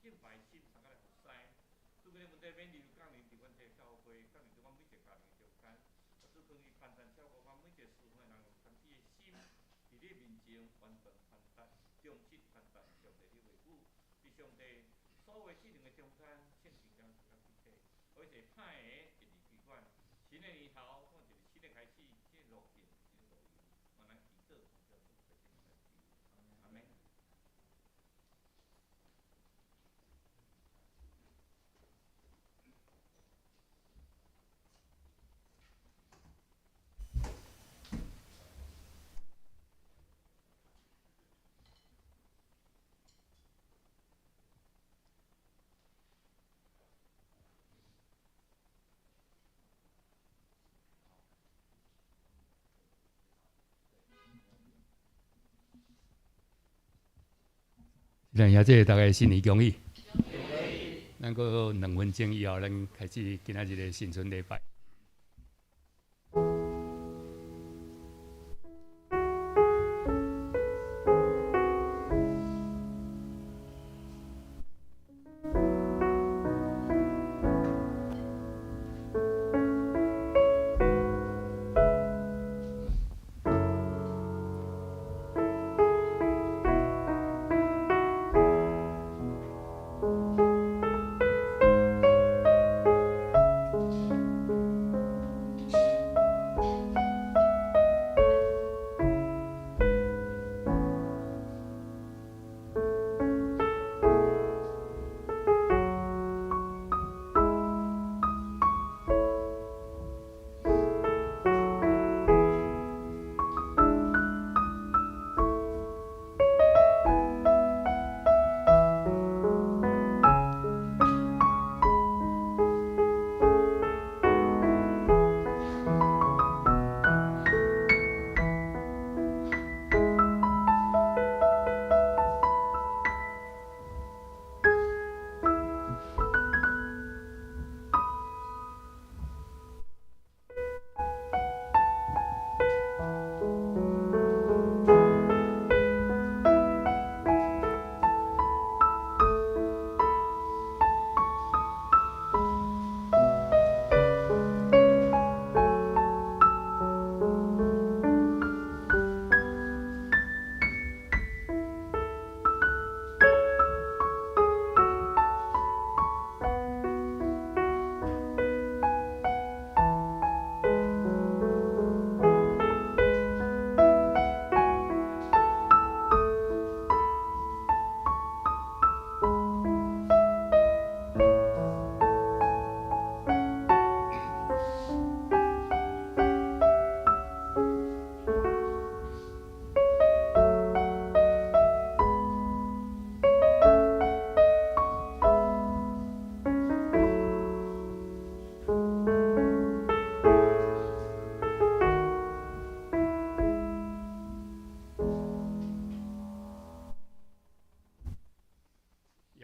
敬拜神，大家来服侍。主个问题免留降临伫阮这教会，降临伫阮每一个家庭中间。主可以单单照顾阮每一个侍奉的人，用单一的心，伫你面前完全传达、忠实传达上帝的话语。伫上帝所有事情的中间，圣经将是较具体。而且歹的一离开阮，新的年头，看一个新的开始，新的路径，新的路用。我咱祈祷，奉教主的圣名来祈。阿门。咱也即大家新年恭喜。咱搁2分钟以后，咱开始今仔日的新春礼拜。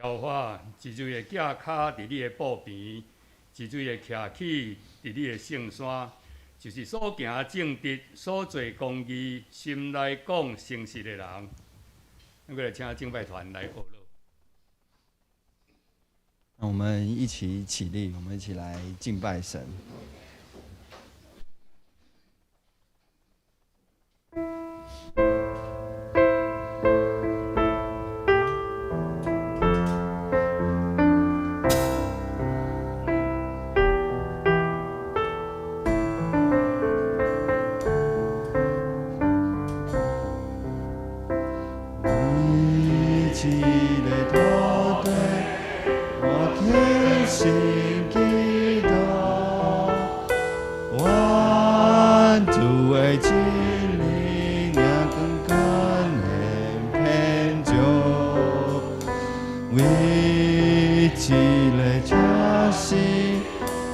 摇花，一蕊的架脚伫你的步边，一蕊的徛起伫你的圣山，就是所行正直、所做公义、心内讲诚实的人。那个来请敬拜团来学乐。让我们一起起立，我们一起来敬拜神。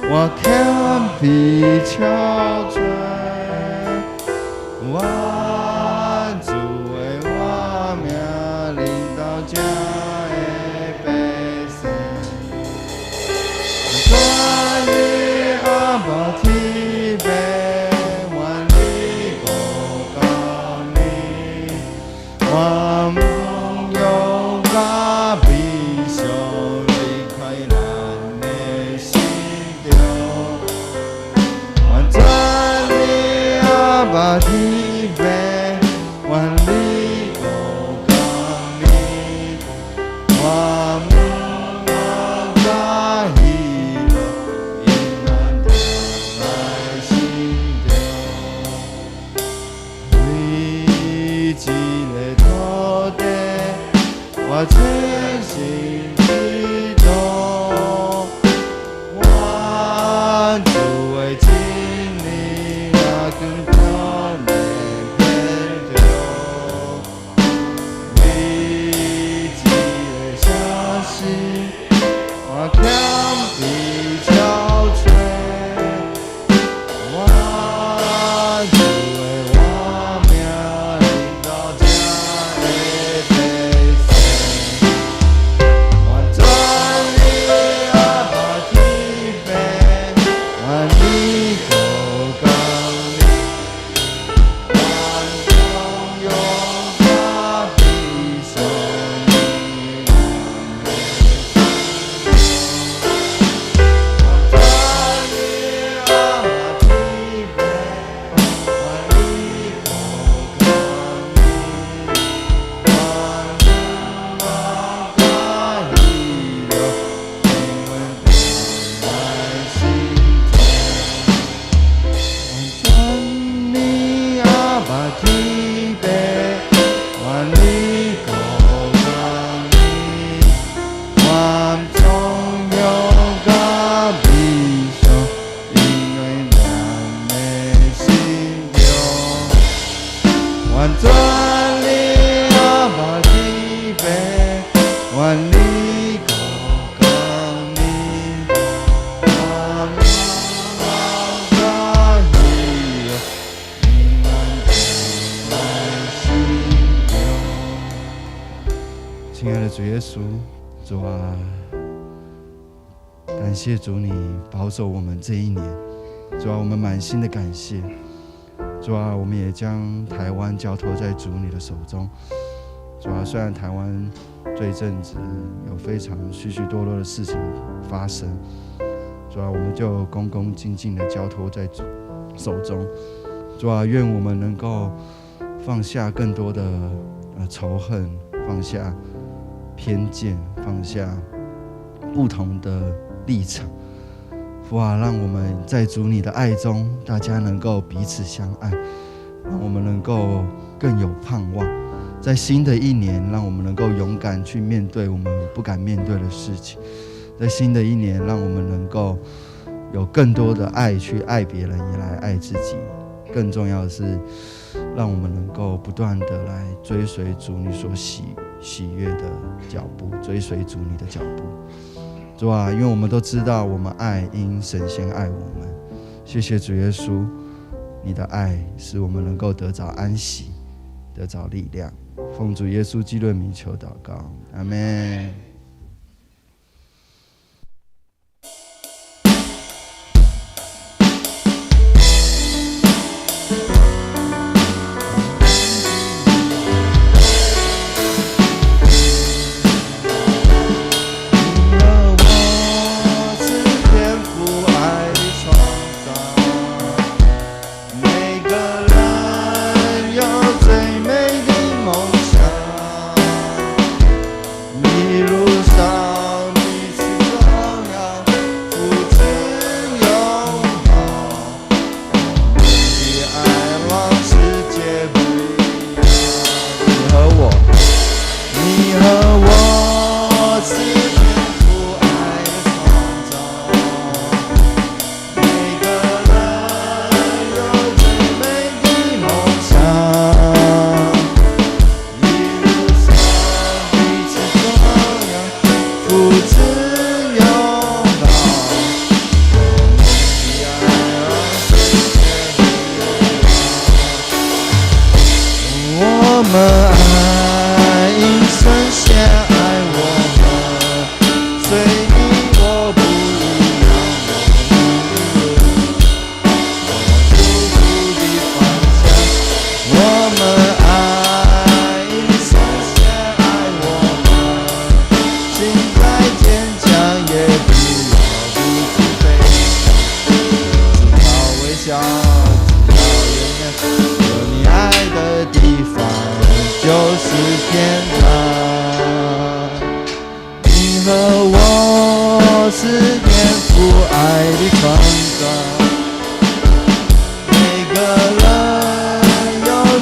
我看比憔悴，我主为我命领导家的百姓，昨日阿爸天边，万里不讲你，我梦有我比上。我全心激动，我主为经历那更高的变动，危机的消息，我强力憔悴，我主为我命领导家的悲伤，我专利阿爸提杯，我你口讲你，我中用他比手你我专利阿爸提杯，我你口讲你，我中我他一有因为不来心头。专利阿爸提杯，我你口讲你，我中有个比手，因为咱的心中，我专利阿爸提杯，我你口讲你，我中有个比手。因为心中，亲爱的主耶稣，主啊，感谢主你保守我们这一年，主啊，我们满心的感谢，主啊，我们也将台湾交托在主你的手中，主啊，虽然台湾这一阵子有非常许许多多的事情发生，主啊，我们就恭恭敬敬的交托在主手中。主啊，愿我们能够放下更多的仇恨，放下偏见，放下不同的立场。主啊，让我们在主你的爱中，大家能够彼此相爱，让我们能够更有盼望。在新的一年，让我们能够勇敢去面对我们不敢面对的事情。在新的一年，让我们能够有更多的爱去爱别人，也来爱自己。更重要的是，让我们能够不断的来追随主你所喜悦的脚步，追随主你的脚步。主啊，因为我们都知道，我们爱因神先爱我们。谢谢主耶稣，你的爱使我们能够得着安息，得着力量。奉主耶稣基督的名求祷告，阿们。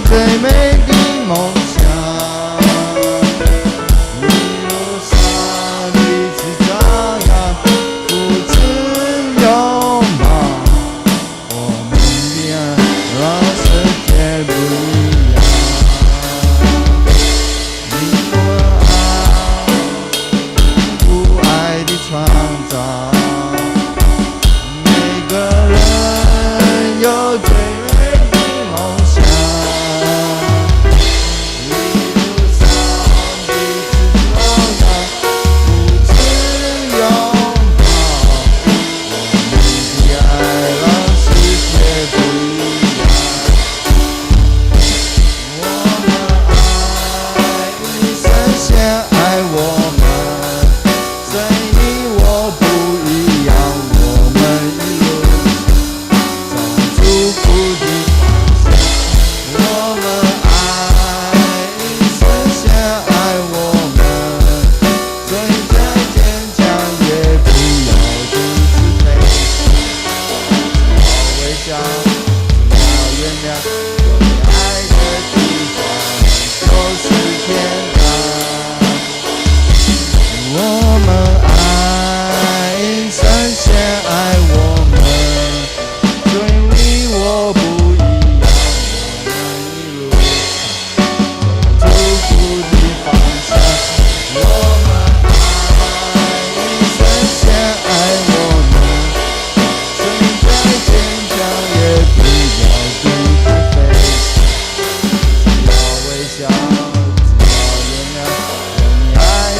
最美的梦想，你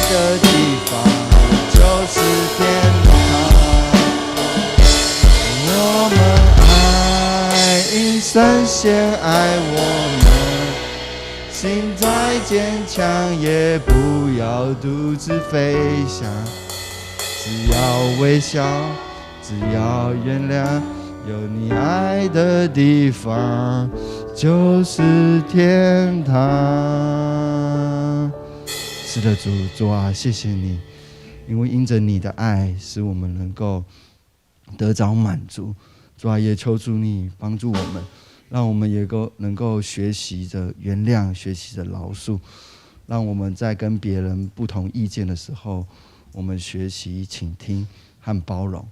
的地方就是天堂。我们爱，因神先爱我们，心再坚强也不要独自飞翔，只要微笑，只要原谅，有你爱的地方就是天堂。是的，主啊，谢谢你，因为因着你的爱，使我们能够得着满足。主啊，也求主你帮助我们，让我们也能够学习着原谅，学习着饶恕，让我们在跟别人不同意见的时候，我们学习倾听和包容。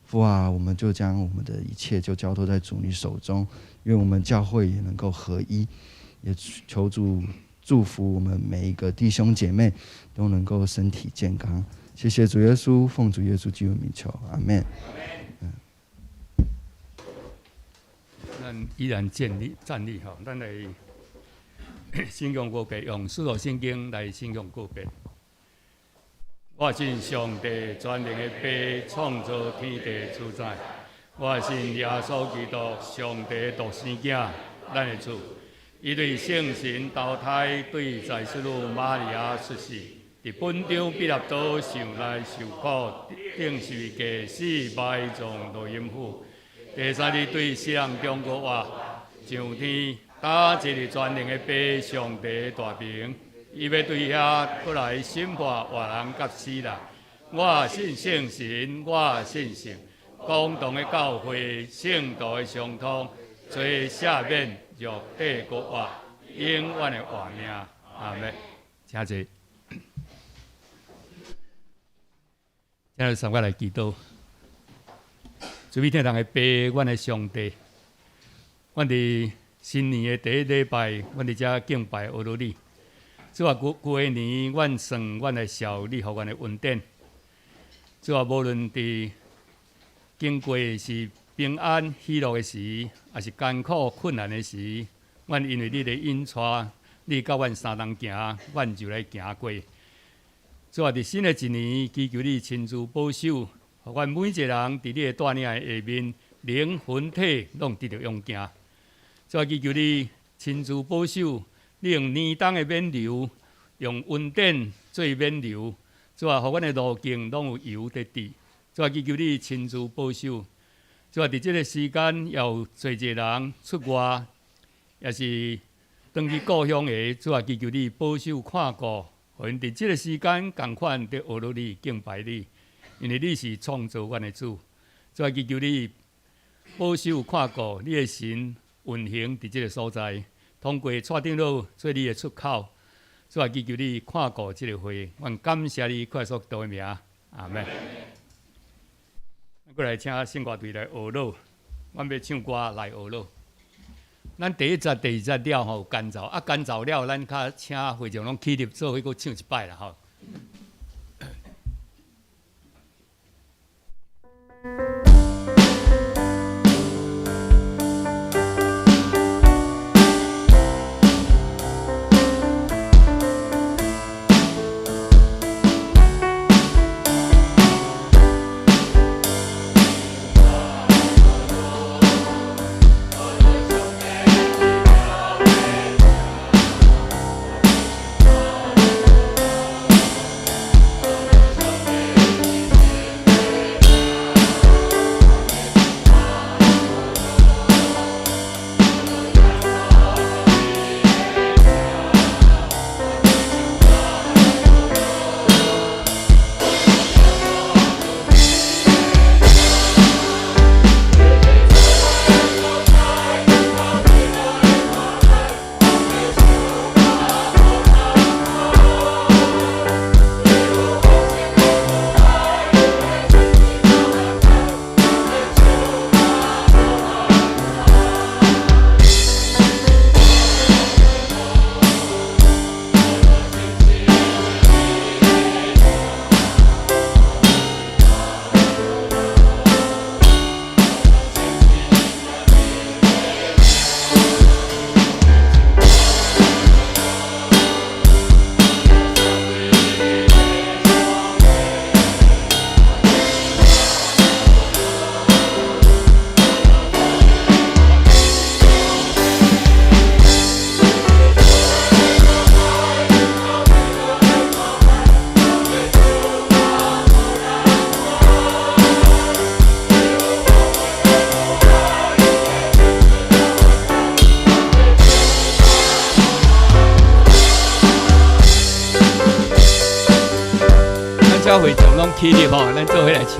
父啊，我们就将我们的一切就交托在主你手中，愿我们教会也能够合一，也求主祝福我们每一个弟兄姐妹都能够身体健康。谢谢主耶稣，奉主耶稣基督名求，阿们。咱依然站立吼，咱来信仰告别，用使徒圣经来信仰告别。我信上帝全能的父，创造天地主宰。我信耶稣基督，上帝独生子，咱的主。伊对圣神投胎，对在世女玛利亚出世，伫本场彼拉多受难受苦，顶受假死，埋葬落阴府。第三日对世人中国话，上天打一日全能的父，上帝大名。伊要对遐过来审判活人甲死人。我信圣神，我信圣，公同的教会，圣道的相通，罪赦免，肉体国活，永远的活命。阿们。请坐。今日三个来祈祷。主必天堂的爸，阮的上帝，阮伫新年的第一礼拜，阮伫遮敬拜阿罗你。主啊，旧的年，阮算阮的效力，互阮的恩典。主啊，无论伫经过是平安喜乐的时，还是艰苦困难的时，阮因为你的引带，你甲阮相同行，阮就来行过。主啊，伫新的一年，祈求你亲自保守，互阮每一个人伫你的带领的下面，灵魂体拢得到勇行。主啊，祈求你亲自保守。你用年冬的冕流，用温典做冕流，主啊，互阮的路径拢有油得滴。主啊，祈求你亲自保守。主啊，伫即个时间，也有侪一人出外，也是返去故乡的。主啊，祈求你保守看顾，互因伫即个时间共款地学落你敬拜你，因为你是创造阮的主。主啊，祈求你保守看顾，你的神运行伫即个所在。通过蔡长老做你的出口，主啊，祈求你看顾这个会，愿感谢你快速道的名，阿门。过来请圣歌队来学老，阮要唱歌来学老。咱第一节、第二节了吼，干燥啊，干燥了，咱较请会场拢起立做伙，搁唱一摆啦吼。甲会场拢起立吼，咱做伙来唱。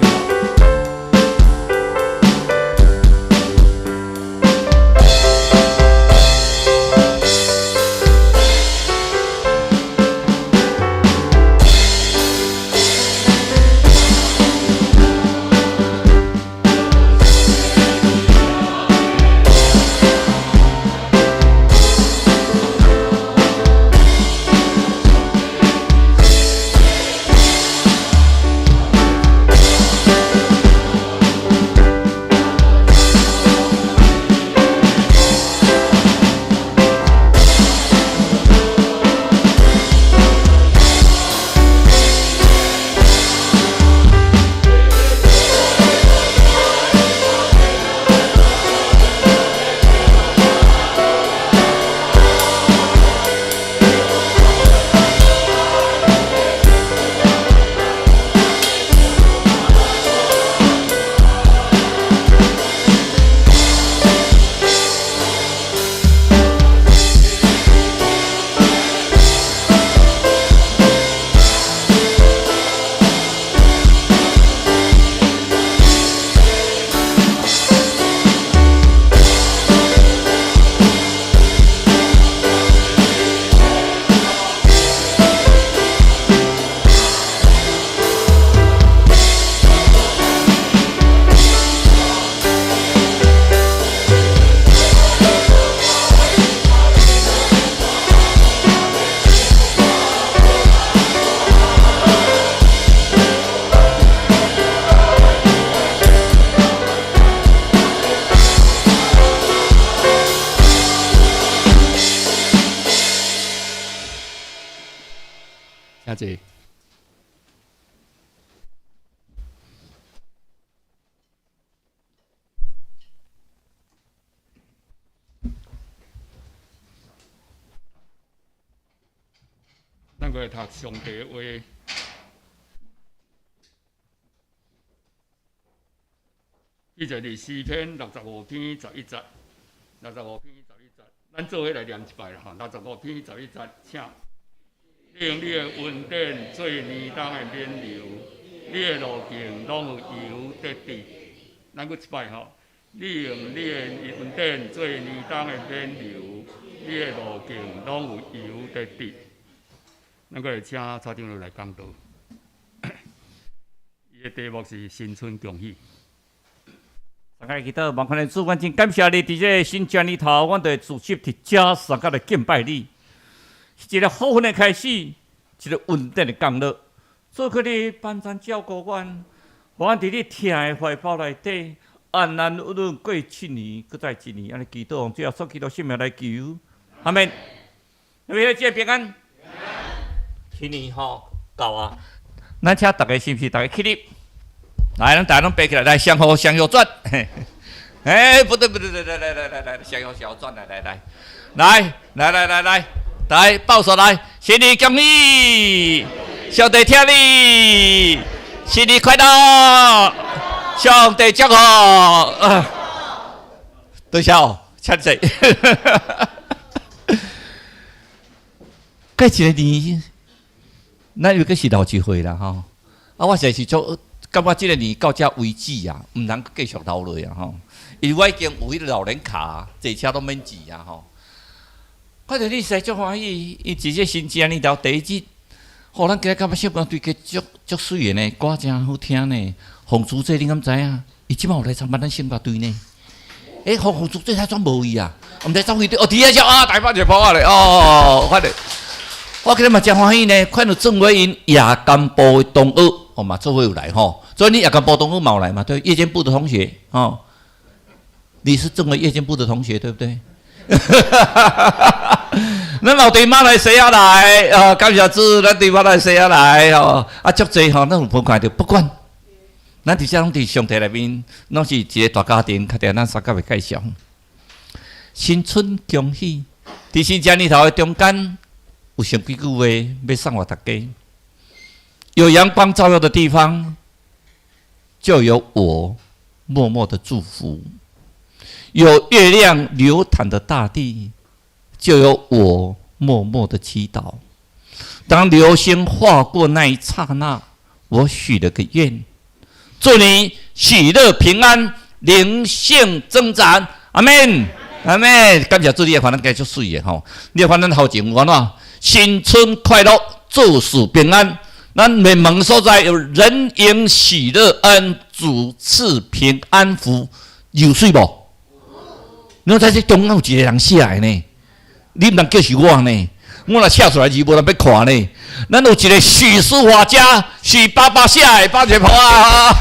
谢谢。咱过来读上帝的话。伊就是诗篇65篇11节，65篇11节，咱做伙来念一摆啦吼。65篇11节，请。令你的恩典做年冬的冕流，你的路径拢有油得滴。咱搁一摆吼，令你的恩典做年冬的冕流，你的路径拢有油得滴。咱搁来请蔡长老来讲道。伊的题目是新春恭喜。大家祈祷，望看的主，阮真感谢你，伫这新年里头，阮就会自习伫遮三甲来敬拜你。一个好运的开始，一个稳定的降落。做去你班长照顾阮，我伫你疼的怀抱内底，安安稳稳过7年，搁再1年，安尼祈祷，用主耶稣基督性命来求，阿门。为了这平安，7年吼到啊！咱请大家是不是大家起立？来，咱大家拢爬起来，来向后向右转。哎，不对，来，向右向右转，来，抱手来，新年恭喜，上帝听你，新年快乐，上帝祝福。多谢哦，请坐。过一个年，咱又搁是老一岁啦吼。我实在是做。感觉即个年到遮为止啊，毋通继续留落啊吼！因为我已经有迄个老年卡，坐车都免钱啊吼！看到你实在足欢喜，伊直接新年里头第一日，互咱今日感觉小朋友对个足水的呢，歌真好听呢。洪竹这你敢知影？伊即摆有来参加咱圣歌队呢。洪竹这他怎无伊啊？毋知走去对，伫遐只啊，大把就跑啊咧哦，快点！我今日嘛真欢喜呢，看到郑伟因夜间部的同学。我嘛做伙有来吼，所以你夜间部同学嘛有来嘛？对，夜间部的同学哦，你是正为夜间部的同学对不对？咱老弟妈来谁要来？感谢主，咱弟妈来谁要来？哦，足济吼，咱有分看到，不管，咱伫遮拢伫上帝内面，拢是一个大家庭，确定咱三甲的介绍。新春恭喜，伫新年里头的中间有上几句话要送互大家。有阳光照耀的地方，就有我默默的祝福；有月亮流淌的大地，就有我默默的祈祷。当流星划过那一刹那，我许了个愿，祝你喜乐平安，灵性增长。阿门，阿门。感谢主，你的反正继续水的吼，你的反正后前有安怎？新春快乐，祝事平安。咱门门所在有人迎喜乐恩，主赐平安福，有水无？你在这中间有一个人写的呢，你毋通叫是我呢？我若写出来字无人要看呢。咱有一个许书法家，许爸爸写的，爸一抱啊！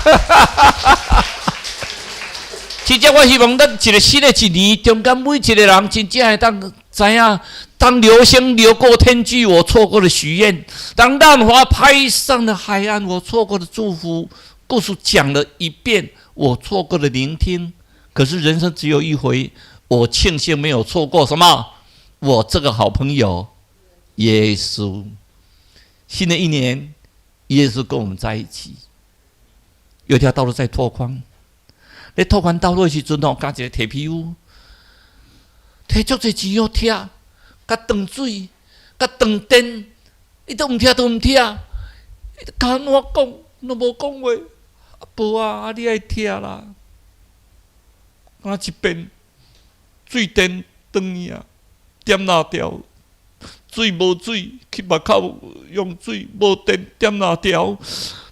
其实我希望咱一个新的一年，中间每一个人真正会当知影，当流星流过天际，我错过了许愿；当浪花拍上了海岸，我错过了祝福。故事讲了一遍，我错过了聆听。可是人生只有一回，我庆幸没有错过什么？我这个好朋友耶稣。新的一年，耶稣跟我们在一起。有一条道路在拓宽，你拓宽道路的时阵吼，加一个铁皮屋，摕足侪钱哦，拆，甲断水，甲断电，伊都唔拆，都唔拆。甲我讲，都无讲话。无啊，你爱拆啦。一边水电断去啊，点哪条？水无水，去目口用水，无电点哪条？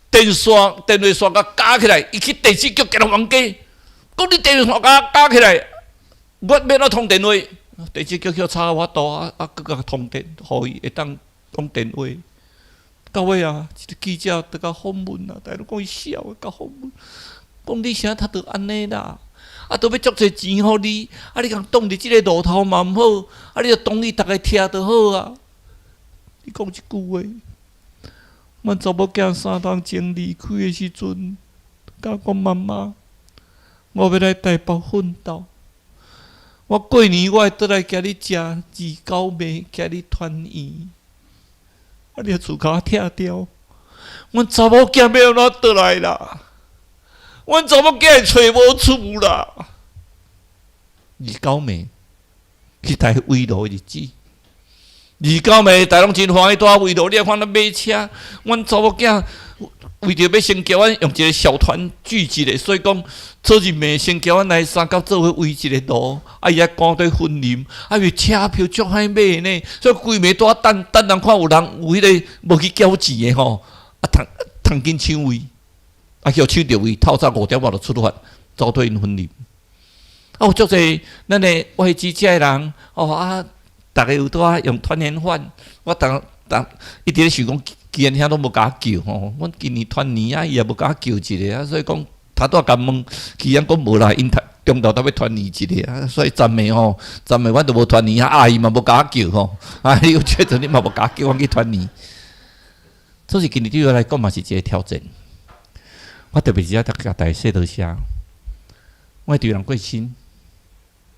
电线、电话线甲加起来，伊去电视局给人冤家，讲你电话线加起来，我要哪通电话？电视局叫查我度啊，佮通电，互伊会当讲电话。到尾啊，一个记者得甲访问啊，大家讲伊笑的，甲访问，讲你啥他都安尼啦。啊，都要足侪钱互你，啊，你共挡伫即个路头嘛毋好，啊，你就同意逐个听就好啊。你讲一句话，阮查某囝3天前离开的时阵，甲讲妈妈，我要来台北奋斗。我过年我会倒来甲你食二九暝，甲你团圆。啊，你厝骹拆掉，阮查某囝要安怎倒来啦？阮查某囝会找无厝啦。二九暝去台围路的日子，二九暝大拢真欢喜住围路，你看咱买车，阮查某囝为着要先叫阮用一个小团聚集的，所以讲做日暝先叫阮来三角做伙围一个路，啊伊还赶对婚礼，啊因为车票足歹买呢，所以规暝住等人看有人有迄个无去缴钱的吼，啊通紧抢位。啊，叫抢着位，透早5点外就出发，走对因婚礼。啊，有足侪咱的外资界的人，哦啊，逐个有拄啊用团圆饭，我当一直咧想讲，既然遐拢无甲我叫吼，阮今年团圆啊，伊也无甲我叫一个啊，所以讲他都甲问，既然讲无啦，因中昼都要团圆一个啊，所以暂时吼，阮都无团圆啊，阿姨嘛无甲我叫吼，啊，你有觉得你嘛无甲我叫，我去团圆，这是今年对我来讲嘛是一个挑战。我特别是甲大家说多谢，我对人过身，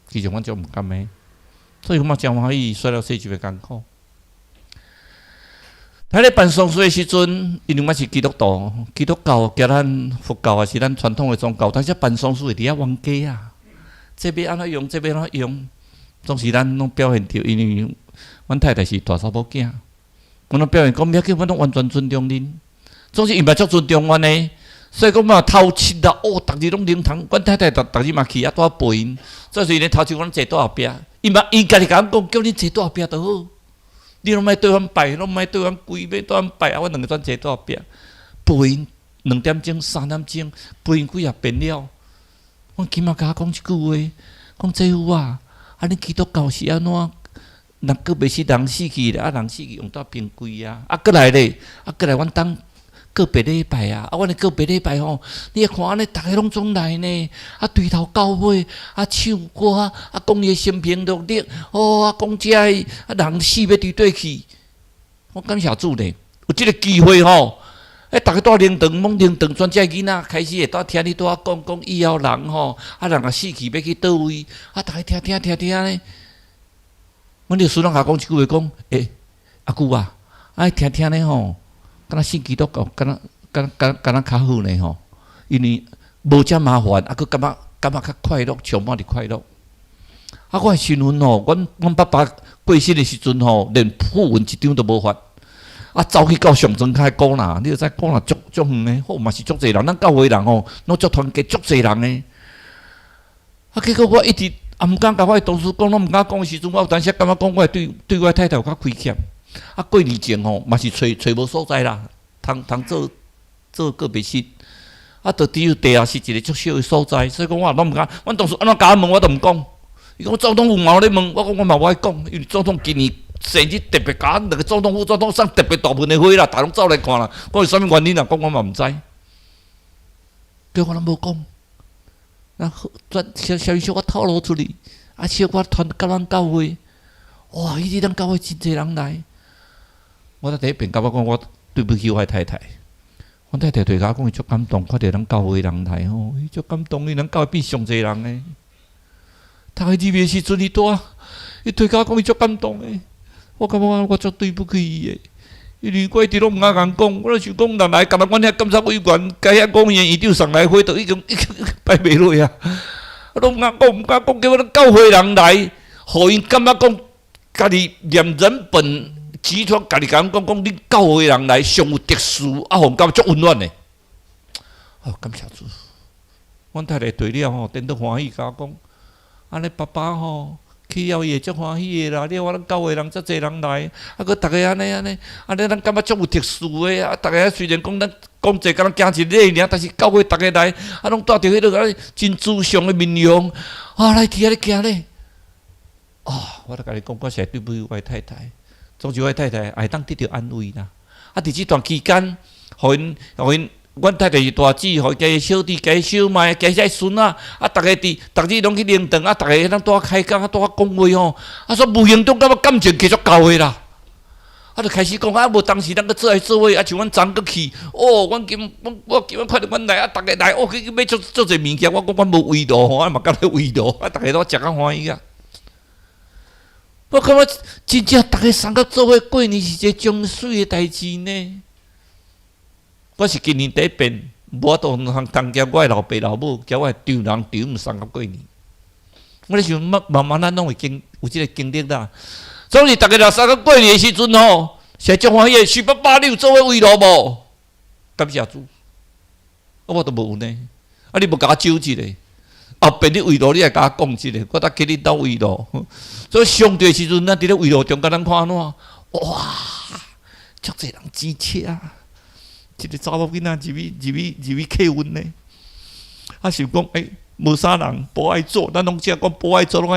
其实我就毋甘的，所以我嘛真欢喜，说了说就会艰苦。在咧办丧事的时阵，因为我是基督徒，基督教甲咱佛教也是咱传统的宗教，但是办丧事会伫遐冤家啊，这要安怎用，这要安怎用，总是咱拢表现着，因为阮太太是大嫂某囝，阮拢表现讲，要叫阮拢完全尊重恁，总是因嘛足尊重阮的。所以讲嘛，头七啦，哦，逐日拢灵堂，阮太太逐日嘛去遐带陪因。所以呢，头七阮坐桌后壁，伊家己甲阮讲，叫恁坐桌后壁就好。你拢莫对阮拜，拢莫对阮跪，要对阮拜啊！阮两个转坐桌后壁，陪因2点钟、3点钟，陪因几啊遍了。阮起码甲我讲一句话，讲姐夫啊，啊，恁基督教是安怎？人个袂是人死去咧，啊，人死去用到冰柜啊，啊，过来咧，啊，过来阮当。个别礼拜啊，阮的个别礼拜吼，你会看安尼，逐个拢总来呢，啊，对头到尾，啊，唱歌，啊，讲伊生平乐历，哦，啊，讲遮个啊，人死要伫倒去，我感谢主呢，有即个机会吼，逐个带灵堂，蒙灵堂，全只囡仔开始会听你拄仔讲以后人吼，啊，人若死去要去倒位，啊，逐个听呢，阮律师拢甲讲一句话，讲，阿舅啊，爱听呢吼。敢若信基督教，敢若较好呢吼，因为无遮麻烦，啊，佫感觉较快乐，充满着快乐。啊，我的新闻吼，阮爸爸过世的时阵吼，连讣文一张都无发。啊，啊，走去到上庄开古啦，你就知古啦足远的，好嘛是足济人，咱教会人吼，拢足团结，足济人的。啊，结果我一直也毋敢甲我同事讲，拢毋敢讲的时阵，我有当时感觉讲我对我太太有较亏欠。啊，过年前吼，嘛是找无所在啦，通做个别室。啊，就只有地下室一个足小的所在，所以讲我拢毋敢。阮同事安怎甲我问，我都毋讲。伊讲总统府嘛有咧问，我讲我嘛无爱讲，因为总统今年生日特别甲两个总统府总统送特别大份的花啦，大家拢走来看啦。我是啥物原因啊？讲我嘛毋知，叫我拢无讲。然后小小我透露出去，啊，小我传甲咱教会，哇！迄日咱教会真侪人来，我第一遍甲我讲，我对不起我太太。我太太对我讲，伊足感动，看到咱教会人来吼，伊足感动，伊咱教会变上侪人诶。读个入的时阵，伊对我讲，伊足感动诶。我感觉我足对不起伊诶，因为我一直拢毋敢讲，我想讲人来，干那阮遐监察委员，该遐公园院长上来会，都已经摆袂落啊。我拢毋敢讲，叫咱教会人来，互因感觉讲，家己念人本。集团家己讲，恁教会人来上有特殊，啊，互感觉足温暖的。哦，感谢主！阮太太对了吼，真得欢喜，甲我讲，安尼爸爸吼去了伊会足欢喜的啦。你我咱教会人遮济人来，啊，佮逐个安尼，咱感觉足有特殊的啊。逐个虽然讲咱讲济，敢若行一礼尔，但是教会逐个来，啊，拢带着迄个真慈祥的面容，啊，来伫遐咧行咧。哦，我甲你讲，我实在对不起我太太。总之，我太太会当得到安慰啦。啊，伫即段期间，互因，阮太太是大姊，互家小弟、家小妹、家些孙啊，啊，逐个逐日拢去灵堂啊，逐个当带开讲啊，带讲话吼，啊，说无形中感觉感情继续交的啦。啊，就开始讲啊，无当时咱个做来做伙，啊，像阮昨个去，哦，我今看到阮来啊，逐个来，哦，去买做侪物件，我讲阮无味道吼，啊嘛甲咧味道，啊，逐个都食较欢喜啊。我感觉真正大家三个做伙过年是一个真水的代志呢。我是今年第一遍，我都通交我的老爸老母，交我的丈人丈母三个过年。我咧想慢慢咱拢会有即个经历啦。所以大家若三个过年的时阵吼，是足欢喜的。徐爸爸，你有做伙围炉无？感谢主，我都无呢。啊，你无甲我招一个？后边你围炉，你来甲我讲一个，我搭去恁兜围炉。所以上帝时阵，咱伫咧围炉中，甲咱看安怎？哇，足侪人支持啊！一个查某囡仔入去客运呢，啊想讲无啥人不爱做，咱拢只讲不爱做，拢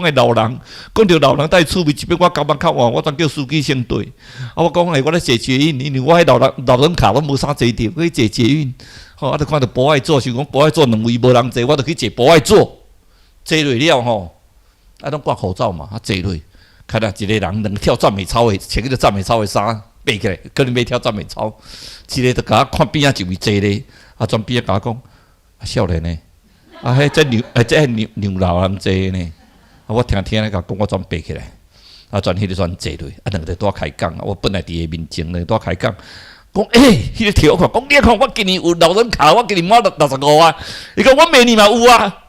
爱老人。讲着老人带趣味，一边我感觉较晚，我当叫司机先对。啊，我讲我咧坐捷运，因为我迄老人卡我无啥坐着，我去坐捷运。吼，啊，就看到不爱做，想讲不爱做两位无人坐，我就去坐不爱做。坐落了吼，啊，拢挂口罩嘛，啊，坐落，看到一个人两跳赞美操的，穿迄个赞美操的衫爬起来，可能要跳赞美操。一个就甲我看边仔一位坐咧，啊，转边仔甲我讲，啊，少年呢，啊，这牛老人坐呢，啊，我听咧甲讲，我转爬起来，啊，转迄个转坐落，啊，两个在开讲，我本来伫下面前咧在开讲。讲迄个条款，讲你看我今年有老人卡，我今年满65啊。伊讲我明年嘛有啊。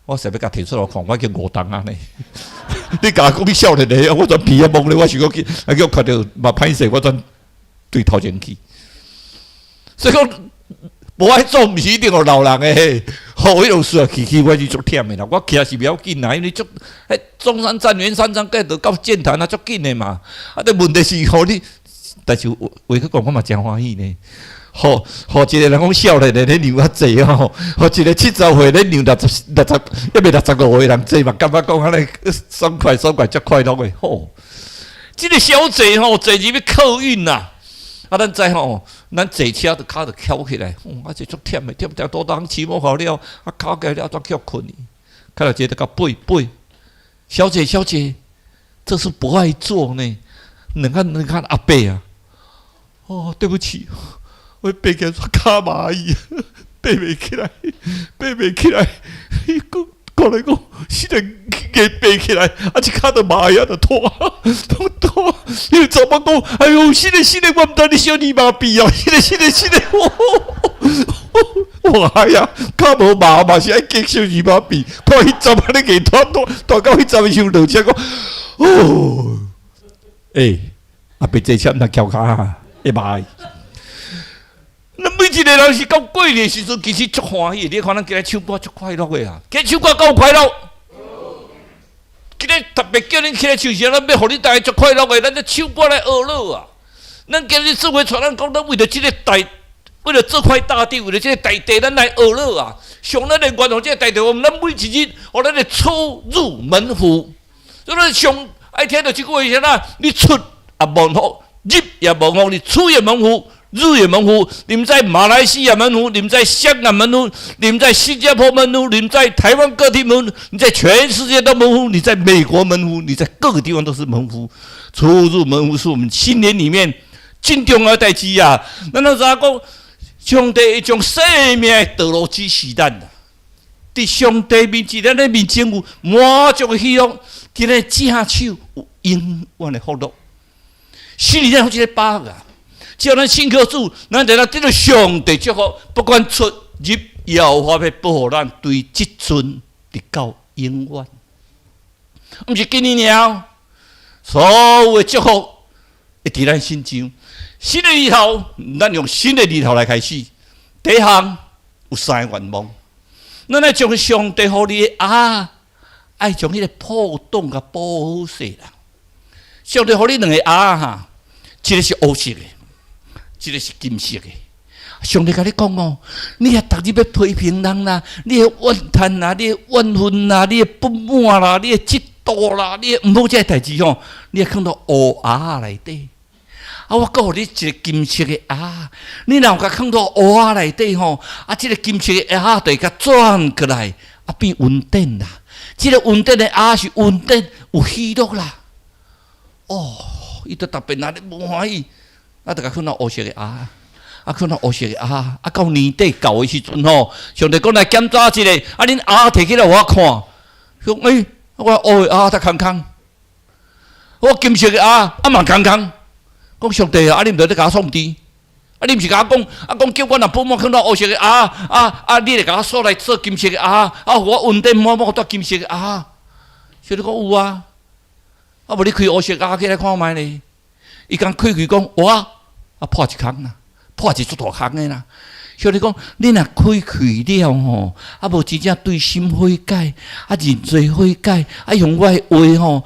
我实要甲提出来看，我叫5档啊呢。你甲我讲你少年的，我转皮啊懵咧，我想讲去，啊叫看到嘛歹势，我转对头前去。所以讲无爱做，毋是一定有老人诶。好，迄种事啊，去我就足忝诶啦。我徛是袂要紧啦，因为足中山站、圆山站，计着到剑潭啊，足紧诶嘛。啊，但问题是互你。但是话去讲，我嘛真欢喜呢。互一个人讲少年的咧牛啊济吼，互一个70岁咧牛60，一未65岁人济嘛，感觉讲安尼爽快足快乐的。吼，即个小济吼，坐入去客运呐。啊，咱知吼，咱坐车就骹就翘起来，啊，这足忝的，忝多当起毛好了，啊，骹起来了，再去困去。看到一个甲背，小姐，这是不爱做呢。你看阿伯啊。哦，对不起，我爬起来卡蚂蚁，爬袂起来。伊讲来讲，是个爬起来，啊，一卡都蚂蚁啊，就拖。伊怎么讲？哎呦，是的，我唔知你小儿麻痹啊，是的，哇呀，卡无麻嘛是爱激小儿麻痹，看迄阵啊，你硬拖到迄阵，想落车讲，哦，啊，别坐车，那翘脚会歹。咱每一个人是到过年时阵，其实足欢喜。你看咱今日唱歌足快乐的啊，今日唱歌够快乐。今日特别叫恁起来唱时，咱要互你大家足快乐的，咱就唱歌来娱乐啊。咱今日做伙传咱讲，咱为了这个大，为了这块大地，为了这个大地，咱来娱乐啊。上咱的愿望，这个大地，我们咱每一日，互咱的出入门户。所以上爱听到这句话是啥？你出也蒙福，入也蒙福，你出也蒙福。日也门户，你们在马来西亚门户，你们在香港门户，你们在新加坡门户，你们在台湾各地门户，你在全世界都门户，你在美国门户，你在各个地方都是门户。出入门户是我们新年里面真重要的代志啊！咱都知影讲，上帝会将生命的道路指示咱啦。伫上帝面前，咱的面前有满足的喜乐，伫咱正手有永远的福乐。心里头有这个把握啊！只要咱信靠主，咱就得到上帝祝福，不管出入，耶和华要保护咱，对即阵直到永远。毋是今年了，所有的祝福会伫咱身上。新的日头，咱用新的日头来开始。第一项有3个愿望，咱来将上帝互你的爱将迄个破洞甲保护好势啦。上帝互你2个哈，一个是黑色的。这个是金色的，上帝甲你讲哦，你也逐日要批评人啦，你会怨叹啦，你会怨恨啦，你会不满啦，你会嫉妒啦，你会毋好这代志吼，你会放到黑鸭内底。啊，我告诉你一个金色的鸭，你若甲放到黑鸭内底吼，啊，这个金色的鸭就会甲转过来，啊变稳定啦。这个稳定的鸭是稳定有喜乐啦。哦，伊就特别哪里无欢喜。啊！大家看到黑色的鸭，看到黑色的鸭，到年底到的时阵吼，上帝讲来检查一下，恁鸭摕起来我看，讲我黑的鸭较空空，我金色的鸭嘛空空。讲上帝啊，你毋着咧甲我创治？你毋是甲我讲叫我若不满看到黑色的鸭，你来甲我锁来做金色的鸭，我稳定满带金色的鸭。上帝讲有啊，无你开黑色鸭起来看觅咧？伊讲开讲哇！破一空啦，破一足大空的啦。所以你讲，你若开了吼，无真正对心悔改，认罪悔改，用我的话吼，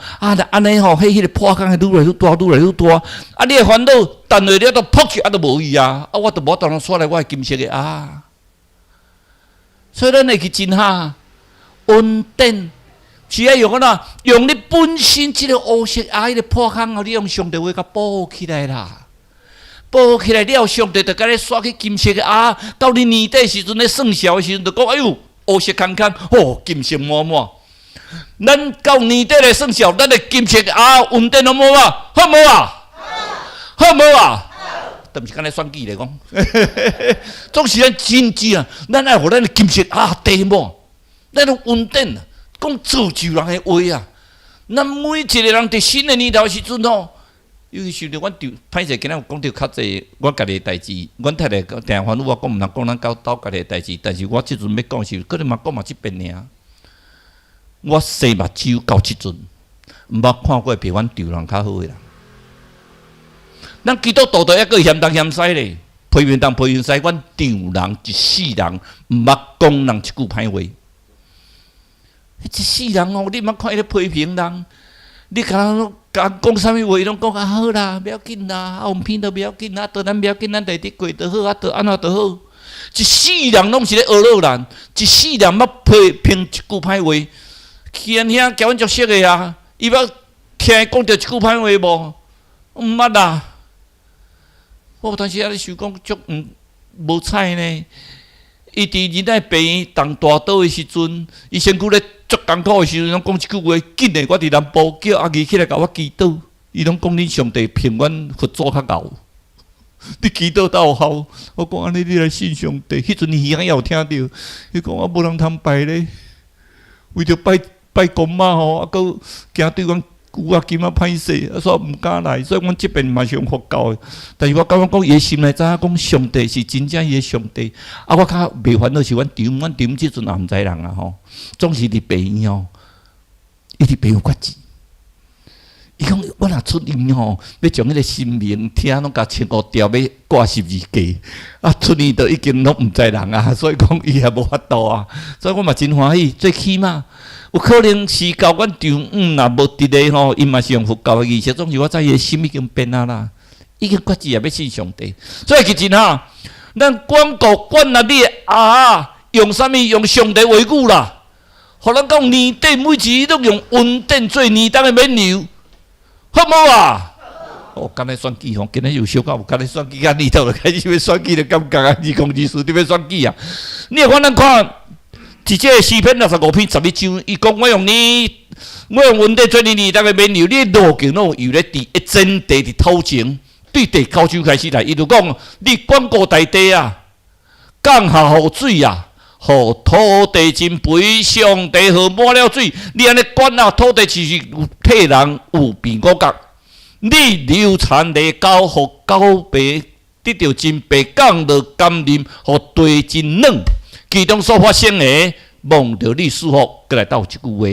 安尼吼，迄个破空会愈来愈大，愈来愈大。你的烦恼等下了都扑去，都无伊啊！我都无当然刷来我的金色的所以咱会去真哈稳定，是要用哪？用你本身这个黑色迄个破空哦，你用上帝话甲保护起来啦。保护起来了，上帝就甲你刷去金色的到你年底时阵咧算数的时阵，就讲哎呦，黑色空空，哦，金色满满。咱到年底来算数，咱的金色的稳定好无啊？好无啊？好无啊？都毋是干咧选举来讲，总是咱真正啊，咱爱互咱的金色地满，咱都稳定啊，讲造就人的话啊。咱每一个人伫新的年头时阵吼。尤其是阮歹势，今仔有讲到较济阮家己的代志。阮太太定烦恼我讲毋通讲咱斗家己的代志，但是我即阵要讲是，可能嘛讲嘛即边尔。我生目睭到即阵，毋捌看过比阮丈人较好的啦。咱基督徒都抑个嫌东嫌西咧，批评东批评西，阮丈人一世人毋捌讲人一句歹话。一世人哦，你毋捌看伊咧批评人，你讲啥物话，拢讲好啦，不要紧啦，红片都不要紧啦，倒咱不要紧，咱来滴过就好，倒安怎就好。一世人拢是咧学乐咱，一世人捌批评一句歹话，去安遐交阮足熟的啊，伊捌听伊讲着一句歹话无？毋捌啦。我有当时咧想讲足无彩呢。伊伫囡仔病院动大刀的时阵，伊身躯咧足艰苦的时阵，拢讲一句话：紧诶，我伫南部叫阿姨起来甲我祈祷。伊拢讲恁上帝骗阮佛祖较牛，你祈祷倒有效。我讲安尼，你来信上帝。迄阵伊也有听到，伊讲我无人通拜咧，为着拜公妈吼，啊，搁惊对阮牛啊金啊歹势，所以毋敢来。所以阮即边嘛是用佛教的，但是我感觉讲伊的心内知影讲上帝是真正伊的上帝。啊，我较袂烦恼是阮丈即阵也毋知人啊吼，总是伫病院哦，伊伫病院决志，伊讲我若出院吼，要将迄个新名听拢甲15条要挂12架，啊出院都已经拢毋知人啊，所以讲伊也无法度啊，所以我嘛真欢喜，最起码有可能是教阮丈若无伫咧吼，伊嘛是用佛教的仪式，总是我知伊的心已经变啊啦，已经决志也要信上帝，所以其实哈，咱管国管啊你的用啥物？用上帝为语啦，互咱讲年底每一日都用稳定做年冬的免流。好无啊？哦，今日选举吼，今日又小可有今日选举甲里头就开始要选举的感觉啊！二公之事你要选举啊？你会看咱看，一这诗篇65篇11章，伊讲我用稳定做年冬的免流，你路径拢有咧伫一整地伫土前，对第9章开始来，伊就讲你管顾大地啊，降下雨水啊。互土地真肥，上帝好满了水。你安尼管啊，土地其实有替人有变五角。你流产地高，互狗白得到真白，降落甘霖，互地真软。其中所发生的，望着你舒服，过来斗一句话：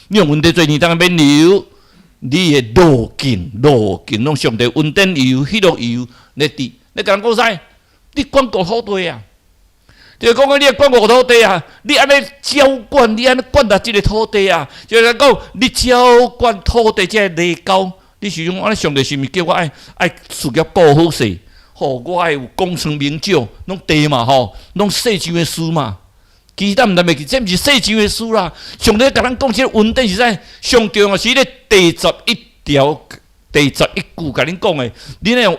你用稳定做年冬免流，你的路径拢上帝稳定油、迄落油，你伫，你甲人讲啥？你管顾土地啊！就讲你管顾土地啊，你安尼浇灌，你安尼管达即个土地啊，就是讲你浇灌土地即个泥沟，你是讲安尼上帝是毋是叫我爱事业顾好势，吼我爱有功成名就，拢地嘛吼，拢世上的事嘛。其实咱毋通袂记，这毋是世上的事啦。上帝甲咱讲即个稳定是啥？上重要是咧第11条。第11句甲恁讲的，恁要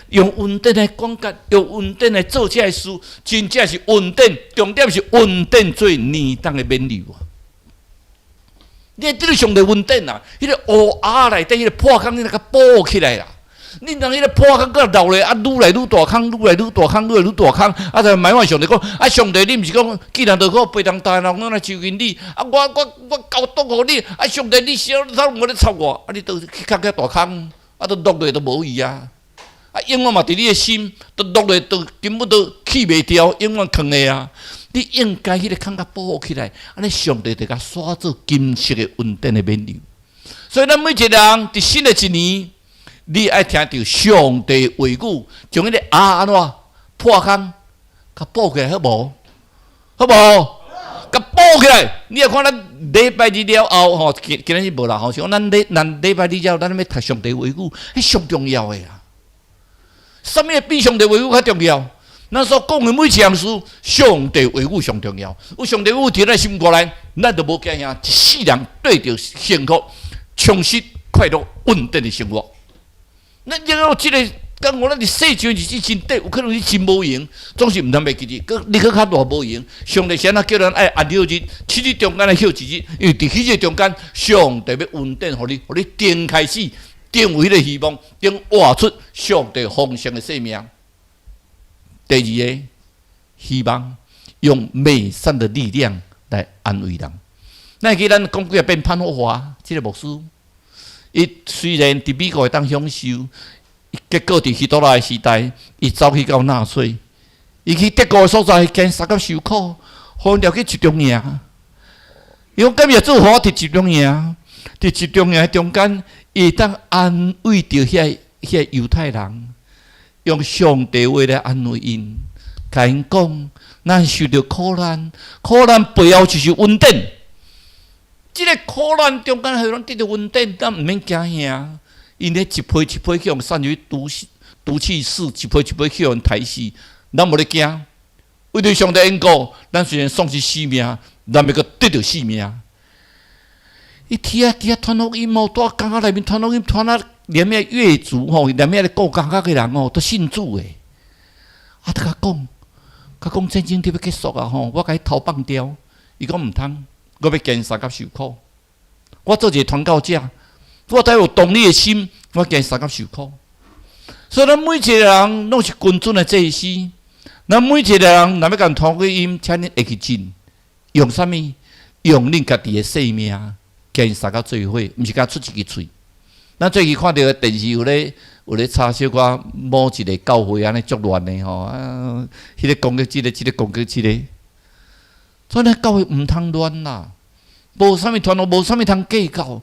用稳定的管辖，用稳定的做这个事，真正是稳定。重点是稳定做年冬的免流啊！你这个上帝稳定啊，迄个乌鸦内底迄个破空，你那个补起来啦。你当迄个破空搁留咧，愈来愈大空，愈来愈大空，愈来愈大空，就埋怨上帝讲，上帝你毋是讲，既然着好陪同大人，我来求因你，我交托互你，上帝你小偷我咧插我，你倒去较大空，都落落都无伊啊，永远嘛伫你的心，都落落都根本都去袂掉，永远藏咧啊。你应该迄个空甲保护起来，安尼上帝就甲刷做金色的稳定的免流。所以咱每一个人伫新的一年。你爱听到上帝话语，将迄个安怎破空，甲补起来好无？好无？甲补起来。你要看咱礼拜日了后吼，今日是无啦吼，像咱礼拜日了后，咱要读上帝话语，迄上重要的啊。什么比上帝话语较重要？咱所讲的每一件事，上帝话语上重要。有上帝话语伫咱心过来，咱就无惊吓，一世人对着幸福、充实、快乐、稳定的生活。咱然后即个，讲我咱伫细上日子真短，有可能你真无用，总是毋通袂记住，你较大无用。上帝先叫咱爱安休日，7日中间来休一日，因为伫迄日中间，上帝要稳定，互你定开始，定有迄个希望，定活出上帝丰盛的生命。第二个，希望用美善的力量来安慰人。咱记咱讲几遍潘霍华，即个牧师。伊虽然伫美国会当享受，结果伫希特勒的时代，伊走去到纳粹，伊去德国的所在，惊杀到受苦，互掠去集中营。伊讲今日做好伫集中营，伫集中营中间，伊当安慰着遐犹太人，用上帝话来安慰因，甲因讲，咱受着苦难，苦难背后就是稳定。即个苦难中间，互咱得到稳定，咱毋免惊吓。因咧一批一批去用散入毒气室，一批一批去用杀死，咱无咧惊。为着上帝恩果，咱虽然丧失性命，咱要阁得到性命。伊听传福音哦，在港口内面传福音，传啊连咩越族吼，连咩咧过港口嘅人哦，都信主诶。他甲讲战争得要结束啊吼，我甲伊头放掉。伊讲毋通。我要坚持甲受苦，我做一个传教者，我才有动力的心，我坚持甲受苦。所以咱每一个人拢是君尊的祭司，咱每一个人若要甲传福音，请恁会去尽，用啥物？用恁家己的生命坚持到最后，毋是甲出一支喙。咱最近看到电视有咧插小可某一个教会安尼作乱的吼，迄个攻击即个攻击即个。所以咱教会毋通乱啦，无啥物传统，无啥物通计较。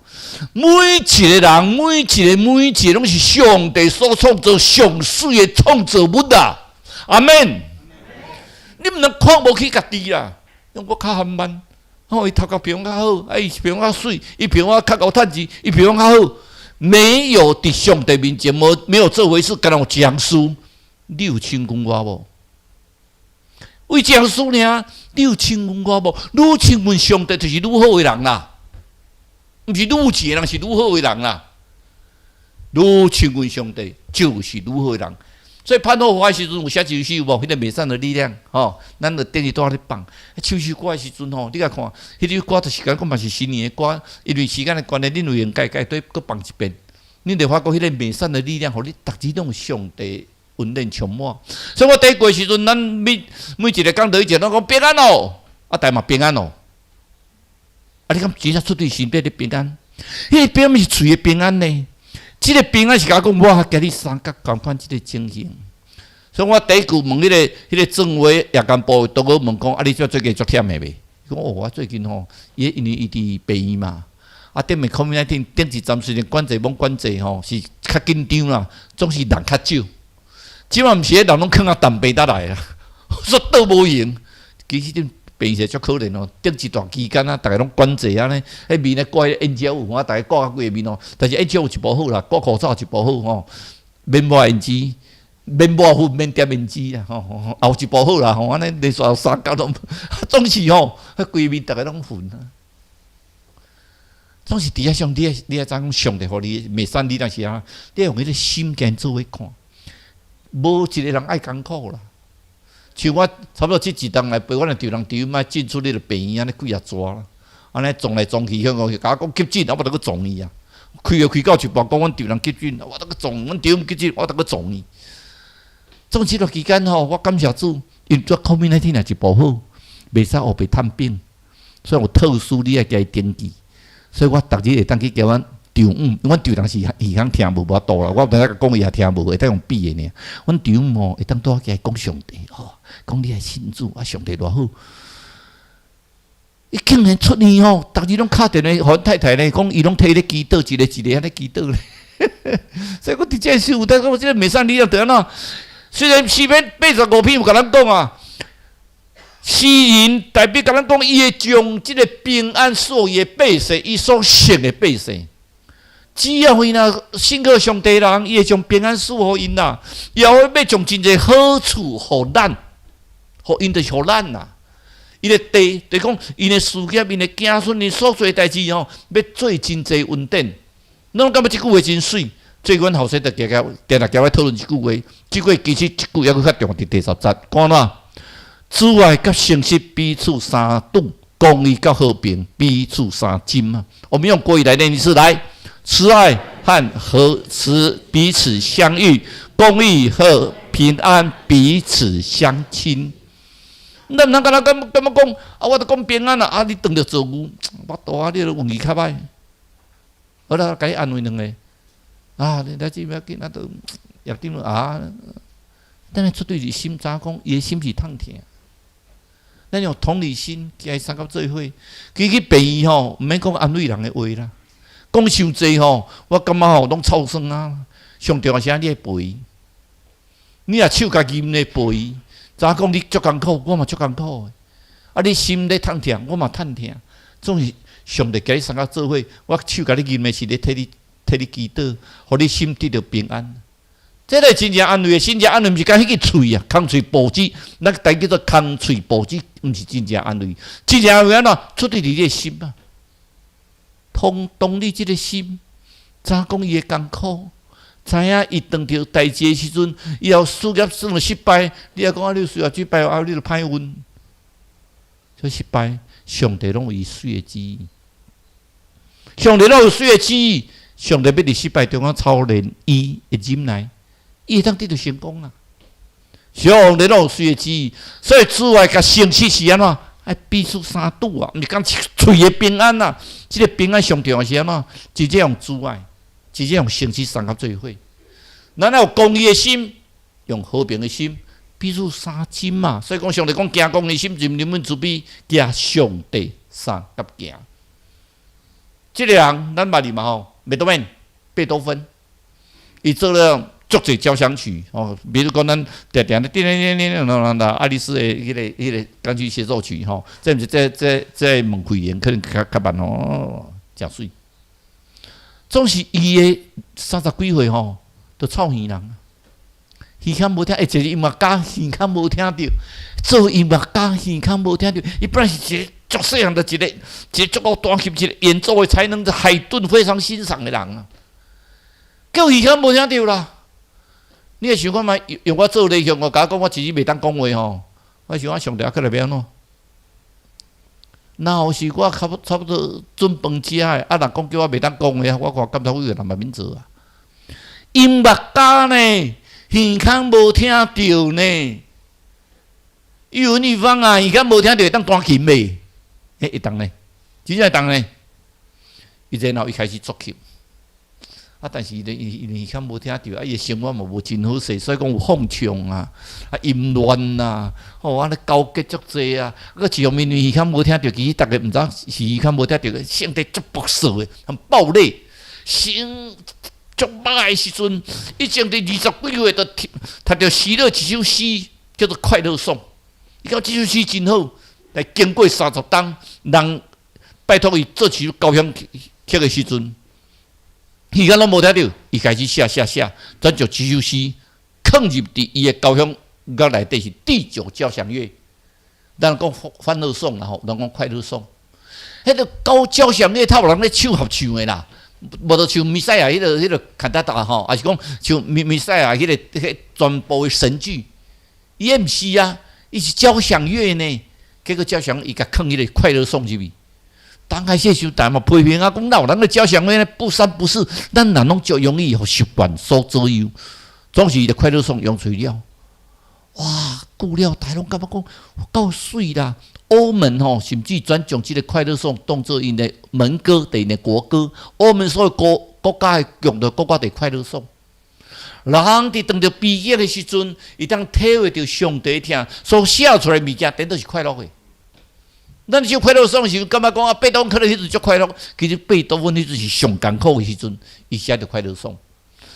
每一个人，每一个，拢是上帝所创造上水的创造物啊！阿门。你毋能看无起家己啦，因为我较含慢，伊头壳皮较好，伊皮肤较水，伊皮肤较高趁钱，伊皮肤较好。没有伫上帝面前，没有这回事，敢若有讲书，你有成功我无？为讲书呢，你有成功我无？愈亲近上帝，就是愈好的人啦，毋是愈有钱的人，是愈好的人啦。愈亲近上帝，就是愈好的人。所以潘多华的时阵有写一首诗有无？迄个美善的力量，咱就电视都咧放。唱首歌的时阵你甲看，迄首歌就是讲嘛是新年的歌，因为时间的关系，恁有用改对，搁放一遍。恁就发觉迄个美善的力量，互你逐日拢上帝温暖充满。所以我第一过时阵，咱每一个讲到一节，拢讲平安哦，大嘛平安哦。你讲真正出对身边的平安，迄个平安是嘴的平安呢？即个平安是甲讲，我甲你三角共款即个情形。所以我第一句问迄个政委夜间部都我问讲，你最近足忝的袂？伊讲我最近因为伊伫病院嘛，顶面 COVID-19 顶一站虽然管制，管制是较紧张啦，总是人较少。即晚毋是人拢囥淡病倒来啦，说倒无用。其实恁病势足可怜顶一段期间逐个拢管制尼，迄面咧挂烟椒有逐个挂几个面但是烟椒有一部好啦，挂口罩一部好免抹胭脂。免抹粉，免点胭脂啊！后一部好啦，安尼连续3工拢，总是迄规面逐个拢粉啊！总是伫遐上帝，你知影上帝互你美善力量是啊，你用迄个心境做伙看，无一个人爱艰苦啦。像我差不多即一冬来陪我的丈人丈妈进出你个病院，安尼几啊抓啦，安尼撞来撞去，香港甲我讲急诊，我得去撞伊啊！开到一半，讲阮丈人急诊，我得去撞，阮丈急诊，我得去撞伊。总之段期间我感谢主，因做 COVID-19 也一部好，袂使学被探病，所以有特殊你爱加伊登记，所以我逐日会当去交阮丈母，阮丈人是耳孔听无法度啦，我袂使讲伊也听无，会当用比的尔。阮丈母会当拄仔加伊讲上帝，讲你爱信主，上帝偌好。伊竟然出年逐日拢敲电话，互阮太太呢，讲伊拢替咧祈祷，一个安尼祈祷咧。所以我伫这时有当讲，即个美善力量得安怎？虽然诗篇85篇有甲咱讲啊，诗人代表甲咱讲，伊会将即个平安所有的百姓，伊所信的百姓，只要伊若信靠上帝人，伊会将平安赐互因啦。也会要将真侪好处互咱，互因就是互咱啦。伊的地，就讲因的事业，因的子孙，因所做代志要做真侪稳定。侬感觉即句话真水？最近阮后生就定定交我讨论一句话，即句其实一句还佫较重伫第10节，讲哪？主爱甲诚实彼此相赌，公义甲和平彼此相争啊！我们用国语来念一次，来：慈爱和和慈彼此相遇，公义和平安彼此相亲。咱毋通敢若讲我著讲平安啊！你当着做牛，我大啊！你著运气较歹。好啦，甲伊安慰两个。你来这边紧，都也顶了但是出对是心怎讲？伊的心是痛疼。咱用同理心，加伊三角做伙。其实病院毋免讲安慰人的话啦，讲伤济我感觉拢臭酸啊。上重要是你会陪伊，你若手家己咧陪伊，怎讲你足艰苦，我嘛足艰苦的。你心咧痛疼，我嘛痛疼。总是上帝加你三角做伙，我手家己认为是咧替你祈祷，互你心得到平安。这个真正安慰的，真正安慰毋是讲迄个喙啊，空喙保子，那个代叫做空喙保子，毋是真正安慰。真正安慰安怎？出伫你的心啊，同你即个心，怎讲伊的艰苦，知影伊当着代志的时阵，以后事业算了失败，你也讲你事业失败，你就歹运，这失败，上帝拢有伊水的旨意，上帝拢有水的旨意。上帝要伫失败中操练伊的忍耐，伊会当得到成功啦。上帝拢有水的旨意，所以主爱甲诚实是安怎？爱彼此相赌啊，毋是讲喙的平安啊。即个平安上重要是安怎？直接用主爱，直接用诚实三合做伙。咱要有公义的心，用和平的心，彼此相亲嘛。所以讲上帝讲行公义心，人们自卑，行上帝三合行。这个人咱捌哩嘛吼，贝多芬，伊做了足侪交响曲哦，比如讲咱常常咧叮啦，爱丽丝的迄个钢琴协奏曲吼，这毋是这问开言可能较慢哦，诚水。总是伊的30几岁吼，都臭耳人，耳孔无听，一个音乐家耳孔无听到，做音乐家耳孔无听到，伊本来是一个足细汉的一个足够大级一个演奏的才能，海顿非常欣赏的人啊，叫耳孔无听到啦。你会想看嘛？用我做例向我甲讲，我自己袂当讲话吼，我想我上帝可能要安怎？然后是我差不多准饭食的，啊，人讲叫我袂当讲话，我看甘头有人慢慢做啊。音乐家呢，耳孔无听到呢，语文一方啊，耳孔无听到会当弹琴袂？会当呢，真正会当呢。然后伊开始作曲。啊，但是伊耳孔无听到，啊，伊生活嘛无真好势，所以讲有放唱啊，啊淫乱啊，吼，啊咧交结足济啊，个一方面耳孔无听到，其实逐个毋知是耳孔无听到，性地足暴躁的，很暴烈，性足歹的时阵，以前伫20几岁就读着希勒一首诗，叫做《快乐颂》，伊讲这首诗真好，来经过30冬，人拜托伊做一首交响曲的时阵。耳孔拢无听到，伊开始写，转就这首诗放入伫伊的交响乐内底是第9交响乐。咱讲欢乐颂啦吼，人讲快乐颂。迄个交响乐透有人咧唱合唱的啦，无就像弥赛亚迄个坎塔达吼，还是讲像弥赛亚迄个全部的神剧，伊也毋是啊，伊是交响乐呢。结果交响伊甲放迄个快乐颂入去。当开始时代嘛，批评啊，讲老人的交响乐不三不四，咱人拢足容易互习惯所左右，总是伊的快乐颂用出了，哇，久了大家拢感觉讲够水啦。欧盟吼，甚至转将即个快乐颂当做因的门歌，等因的国歌。欧盟所有国家的用的国家的快乐颂，人伫当着毕业的时阵，伊当体会到上帝听所写出来物件，等都是快乐的。咱就快乐颂时，感觉讲啊，贝多芬可能迄阵足快乐，其实贝多芬迄阵是上艰苦的时阵，伊写的快乐颂。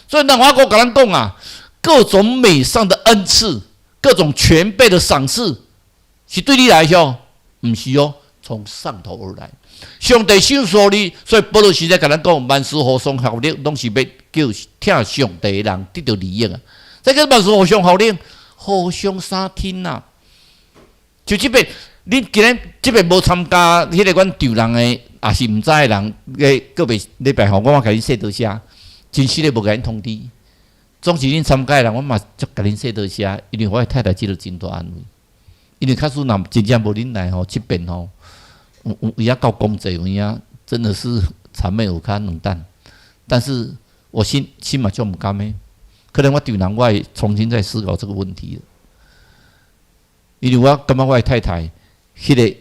所以南华国甲咱讲啊，各种美善的恩赐，各种全备的赏赐，是对你来说，毋是哦，从上头而来。上帝赏赐你，所以保罗时在甲咱讲，万事互相效力，拢是要叫听上帝的人得到利益啊。这个万事互相效力，互相相听啊。就即边。你今日即边无参加迄个阮丈人的，也是毋知的人，个别礼拜后，我甲恁说多谢，真实的无甲恁通知。总是恁参加的人，我嘛足甲恁说多谢，因为我的太太即个真大安慰。因为假使若真正无恁来吼，即边吼，有也到公济有影，真的是谄媚有较两担。但是我心嘛就毋甘的，可能我丈人我会重新再思考这个问题了。因为我感觉我的太太。迄个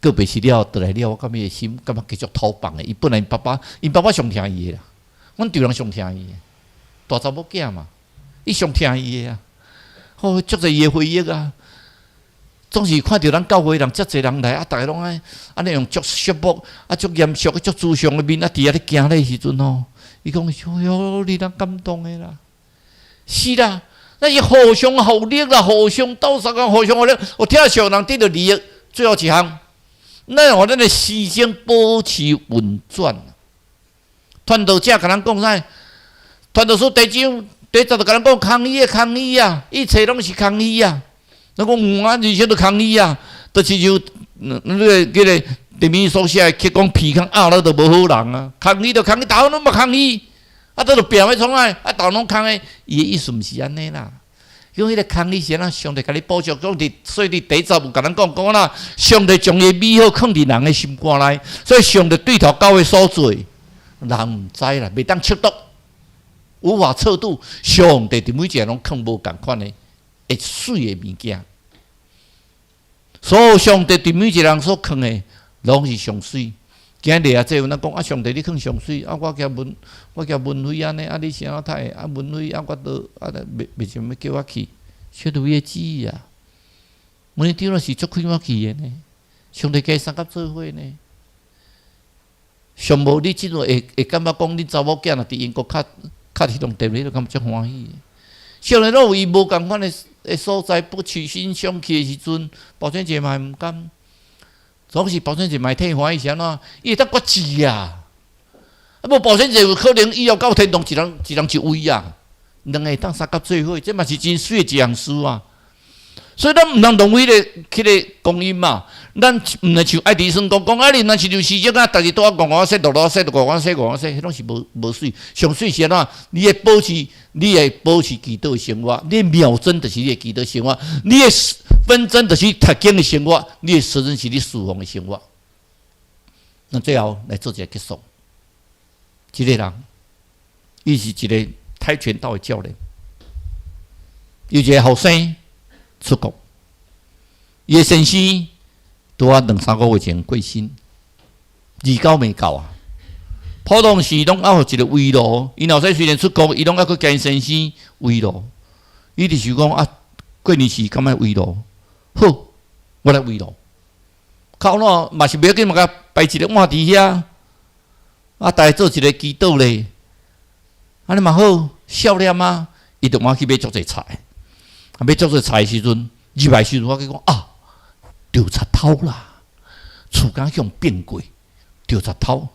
个别时了，倒来了，我感觉伊心感觉继续讨棒的。伊本来因爸爸上听伊的啦，阮丈人上听伊的，大查某囝嘛，伊上听伊的啊。哦，足侪伊的回忆啊，总是看到咱教会人遮侪人来啊，逐个拢安尼用足肃穆啊、足严肃、足慈祥的面啊，伫遐咧行咧时阵吼，伊讲哎哟，令人感动的啦，是啦。那是互相效力啦，互相斗相共，互相效力。有听上人得到利益，最后一项，咱互咱的思想保持运转。传道者甲咱讲啥？传道书第10就甲咱讲抗议啊，一切拢是抗议啊。咱讲啊，而且都抗议啊，就是像迄个地面所写去讲鼻孔拗了都无好人啊，抗议就抗议，大家拢无抗议。啊，都拼要创啊！啊，大拢空诶，伊诶意思毋是安尼啦。因为迄个空伊是安怎上帝甲你保障，讲伫所以伫第10有甲咱讲啦，上帝将伊美好放伫人诶心肝内，所以上帝对头到尾所做，人毋知啦，袂当测度，无法测度。上帝伫每一个拢放无共款诶，会水诶物件。所有上帝伫每一个人所放诶，拢是上水。今日啊，即有咱讲啊，上帝你放上水啊，我叫文辉安尼啊，你是安怎太啊？文辉啊，我都啊，袂想要叫我去，小路业子啊，文长老是足开我去的呢，上帝加三甲做伙呢。上无你即阵会感觉讲，恁查某囝若伫英国较迄种地位，你就感觉足欢喜。少年佬有伊无共款的所在，不取欣上去的时阵，保险节嘛毋甘。总是保险节嘛替欢喜是安怎？伊会当决志啊！啊，无保险节有可能以后到天堂一人一位啊，两个当三甲做伙，这嘛是真水的一项事啊！所以咱毋通浪费迄个光阴嘛。咱毋能像爱迪生讲，啊，你若是就时钟啊，逐日拄啊讲说，落说，迄拢是无水。上水是安怎？你会保持祈祷的生活，你的秒针就是你的祈祷生活，你的分针就是读经的生活，你的时针是你侍奉的生活。那最后来做一个结束。一个人，伊是一个跆拳道的教练，有一个后生出国，伊的先生拄啊2-3个月前过身，29未到啊。普通时拢要有一个慰劳，伊后生虽然出国，伊拢要去跟先生慰劳。伊就是讲啊，过年时敢要慰劳，好，我来慰劳。靠喏，嘛是袂要紧，嘛甲摆一个碗伫遐，啊，大家做一个祈祷咧，安尼嘛好，少年啊，伊就往去买足济菜，啊，买足济菜的时阵，入来时阵，我去讲啊，丢贼头啦，厝敢向变过，丢贼头。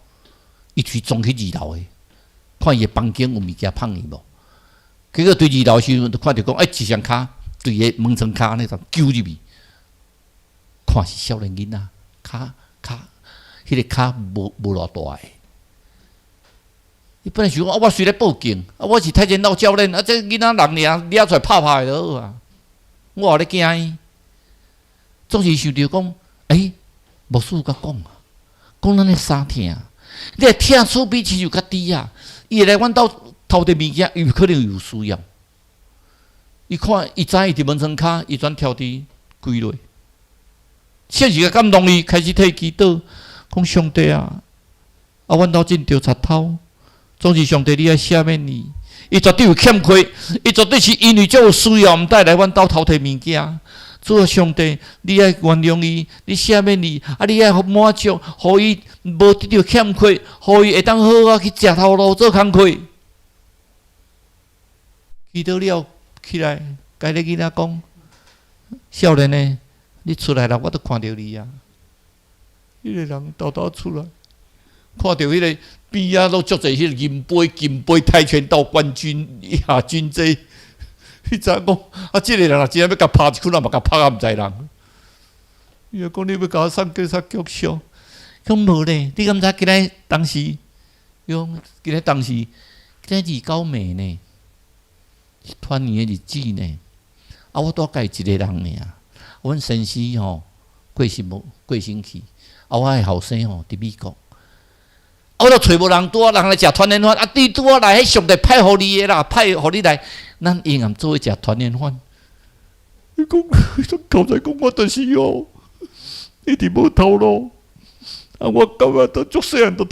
伊去撞去2楼诶，看伊诶房间有物件放伊无？结果对2楼时阵，就看着讲，一双骹对伊门窗骹安尼就揪入去，看是少年囡仔，骹，迄个骹无偌大诶。伊本来想讲，我随咧报警，我是跆拳道教练，这囡仔人尔抓出来拍就好啊。我有咧惊伊，总是想着讲，无事甲讲啊，讲咱咧衫疼。你会疼厝比亲像较低啊！伊会来阮兜偷摕物件，伊可能有需要。伊看，伊知伊伫门窗骹，伊转跳伫跪落，现实个感动伊，开始替祈祷，讲上帝啊！啊，阮兜真着贼头，总是上帝你爱赦免伊。伊绝对有欠缺，伊绝对是因为这有需要，毋带来阮兜偷摕物件。主啊，上帝，你爱原谅伊，你赦免伊，啊，你爱满足，互伊无得到欠缺，互伊会当好啊去食头路做工课。祈祷了起来，甲迄个囡仔讲：少年诶，你出来啦，我都看到你啊！迄个人偷偷出来，看到迄个边仔都足侪迄个金杯跆拳道冠军亚军这。你知影讲啊？即个人啊，真正要甲拍一拳，嘛甲拍啊，毋知人。伊就讲你要甲我送警察局上，讲无咧。你敢知今仔当时，用今仔当时，今仔29暝呢，团圆的日子呢。啊，我拄甲伊一个人尔。阮先生吼过身去，啊，我的后生吼伫美国。我都找无人拄啊，人来食团圆饭，啊，你拄啊来，迄上帝派互你的啦，派互你来。咱应暗做伙食团圆饭。伊讲，刚才讲我就是哦，一直无头路。啊，我感觉都足细汉都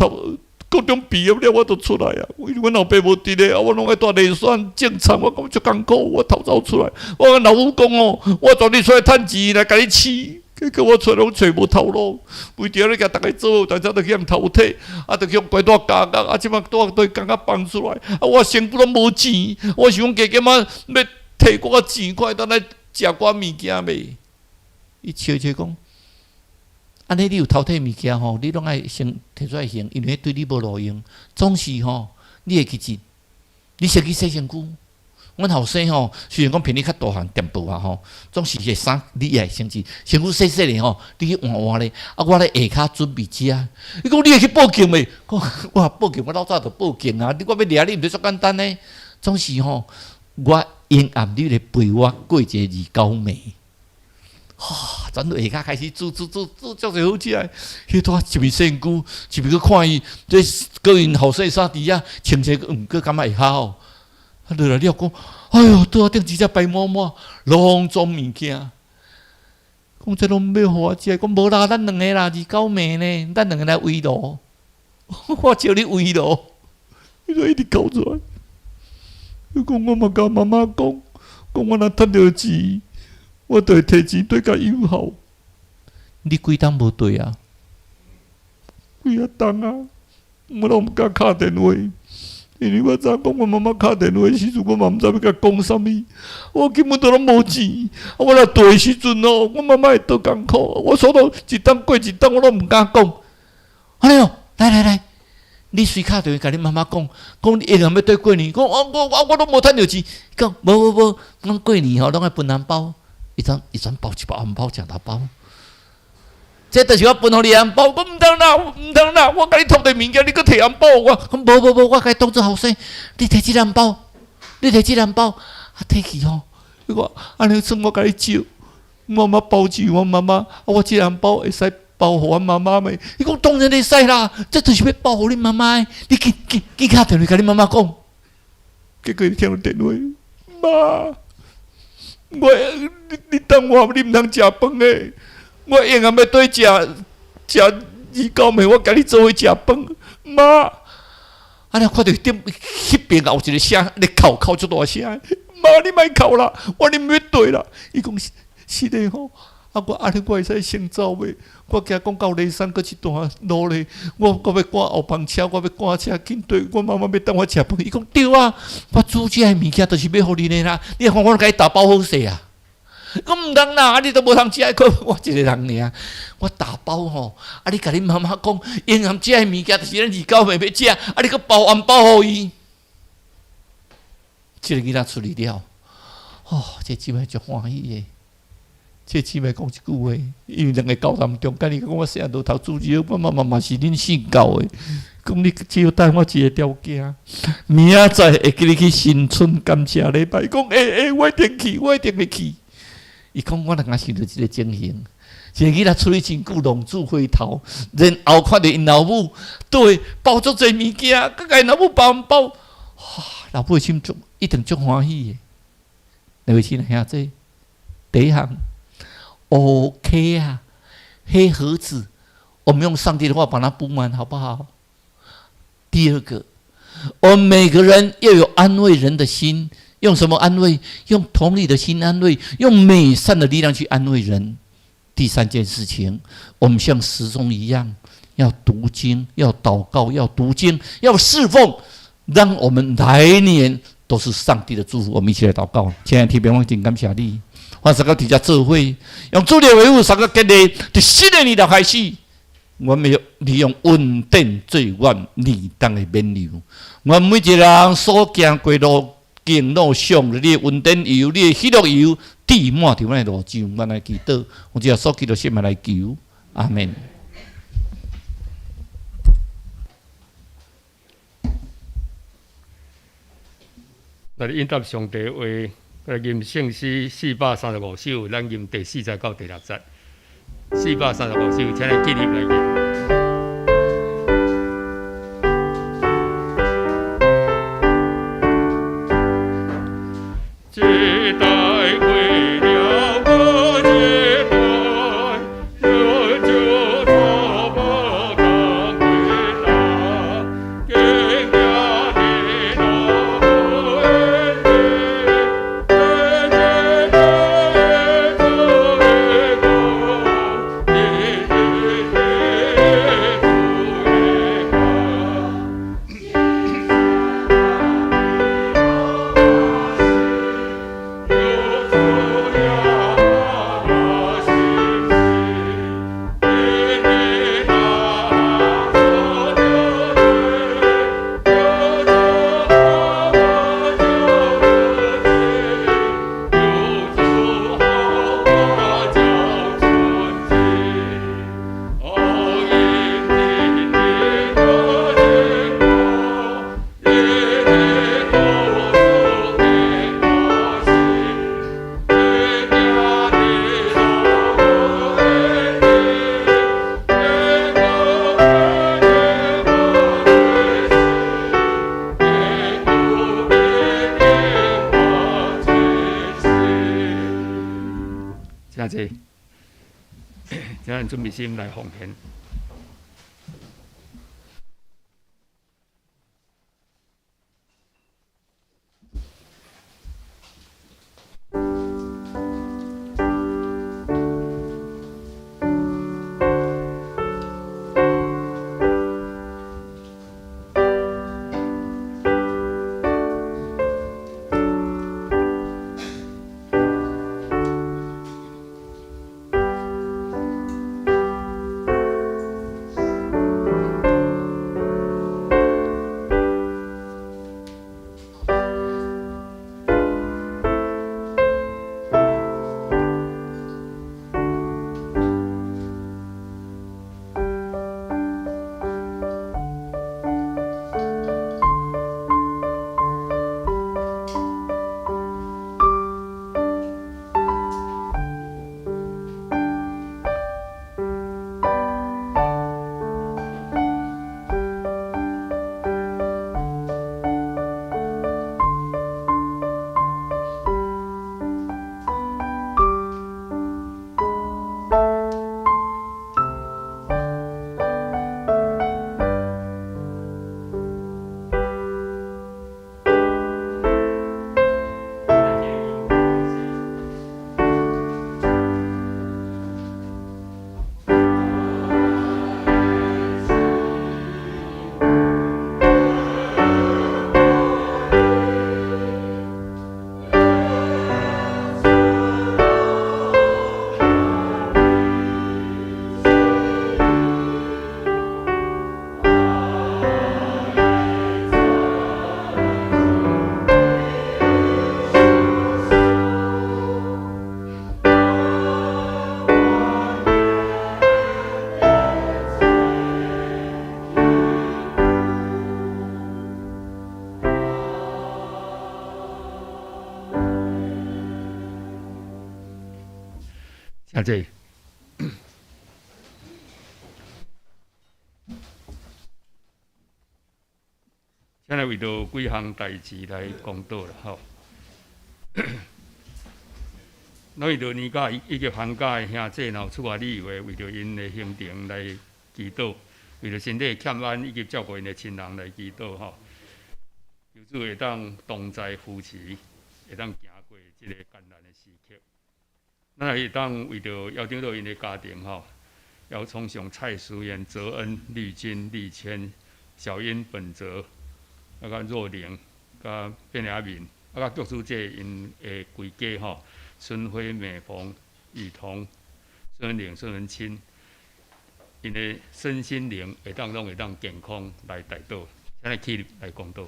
高中毕业了，我都出来啊。因为阮老爸无伫咧，啊，我拢爱住内选正常，我感觉足艰苦，我逃走出来。我跟老母讲哦，我带你出来趁钱来，甲你饲。结果我出来拢找无头路，为着咧甲大家做，大家都去偷摕，啊，就去拐带加工，啊，即摆拄对工啊放出来，啊，我身躯拢无钱，我想讲加减啊，要摕我钱，看当来食我物件未？伊笑讲，安尼你有偷摕物件吼，你拢爱先摕出来还，因为对你无路用。总是吼，你会记住，你先去洗身躯。阮后生吼，虽然讲频率较大汉店铺啊吼，总是个衫你会先去，身躯洗洗咧吼，你去换换咧，啊，我咧下骹准备食。伊讲你会去报警未？我报警，我老早就报警啊！我要掠你，毋是足简单呢。总是吼，我阴暗你来陪我过一个29暝。转到下骹开始煮足侪好食诶。迄拖一面身躯，一面去看伊，这个因后生衫伫遐穿起，过感觉会较好。啊，落来了讲，哎哟，拄啊顶一只白满满，拢装物件。讲这拢要互我食，讲无啦，咱两个啦，29暝呢，咱两个来围炉。我叫你围炉，伊就一直搞出来。伊讲我嘛甲妈妈讲，讲我若趁着钱，我就会摕钱对甲友好。你几档无对啊？几啊档啊？我拢毋敢敲电话。因为我知影讲我妈妈敲电话的时阵，我嘛毋知要甲讲啥物，我根本都拢无钱。我来对的时阵哦，我妈妈会倒艰苦，我所到一档过一档，我拢毋敢讲。哎呦，来，你随敲电话甲你妈妈讲，你下暗要对过年，我拢无趁着钱。讲无，咱过年吼拢爱分红包，一张包一包红包食大包。这就是我分互你红包，我毋通啦！我甲你托的物件，你搁摕红包我？无，我甲你当作后生，你摕这红包，摕去吼。我安尼算我甲你借，我妈包住我妈妈，我这红包会使包互我妈妈咪？伊讲当然会使啦，这就是要包互你妈妈的。你紧敲电话甲你妈妈讲，结果伊听到电话，妈，你等我，你毋通食饭诶。我下暗要对食2、9暝，我甲你做伙食饭，妈。安尼看到迄边有一个声咧哭足大声，妈你莫哭啦，我啉要对啦。伊讲是的吼，我安尼我会使先走袂？我惊讲到骊山，搁一段路咧，我要赶后帮车，我要赶车紧对，我妈妈要等我食饭。伊讲对啊，我煮这物件就是要互你的啦，你看我甲你打包好势啊。我毋通啦，你都无通食，我一个人尔。我打包吼，你甲恁妈妈讲，银行食的物件就是咱2、9暝要食，你搁包红包互伊。这个囡仔处理了，这姊妹足欢喜的。这姊妹讲一句话，因为2个交谈中间，伊讲我细汉都读主日，我妈妈嘛是恁信教的。讲你只有带我一个条件，明仔载会记你去新春感谢礼拜。讲我一定会去。伊讲我若想到即个情形，一个囡仔出去真久，浪子回头，然后看到因老母对包足侪物件，佮因老母包红包，老母心中一定足欢喜的。两位亲爱兄弟，第一项 OK 啊，黑盒子，我们用上帝的话把它补满，好不好？第二个，我们每个人要有安慰人的心。用什么安慰？用同理的心安慰，用美善的力量去安慰人。第3件事情，我们像时钟一样，要读经，要祷告，要读经，要侍奉，让我们来年都是上帝的祝福。我们一起来祷告。亲爱的天父，我真感谢你，我三个底下做会，用主的维护，三个建立，在新的年头开始，我们要利用稳定最远理当的免流。我们每一个人所行过路。经路上，你的温den油，你的喜乐油，滴满伫阮的路上，我来祈祷，我只要所祈祷先来求，阿门。来应答上帝话，来吟圣诗435首，咱吟第40到第60节，435首，请来记录来吟。真济，请咱准备心来奉献。请坐。现在为着几项代志来公道了吼。咱为着年假以及寒假的兄弟，然后出外旅游的，为着因的行程来祈祷，为着身体欠安以及照顾因的亲人来祈祷吼。求主会当同在扶持，会当行过这个艰难的时刻。咱会当为着邀请到因的家庭吼，要冲上蔡淑妍、泽恩、绿金、丽谦、小英、本泽。甲若玲、甲变雅敏，甲各处这因的规家吼，春晖、美凤、雨桐、孙文玲、孙文清，因的身心灵拢会当健康来带到，现在起来讲到。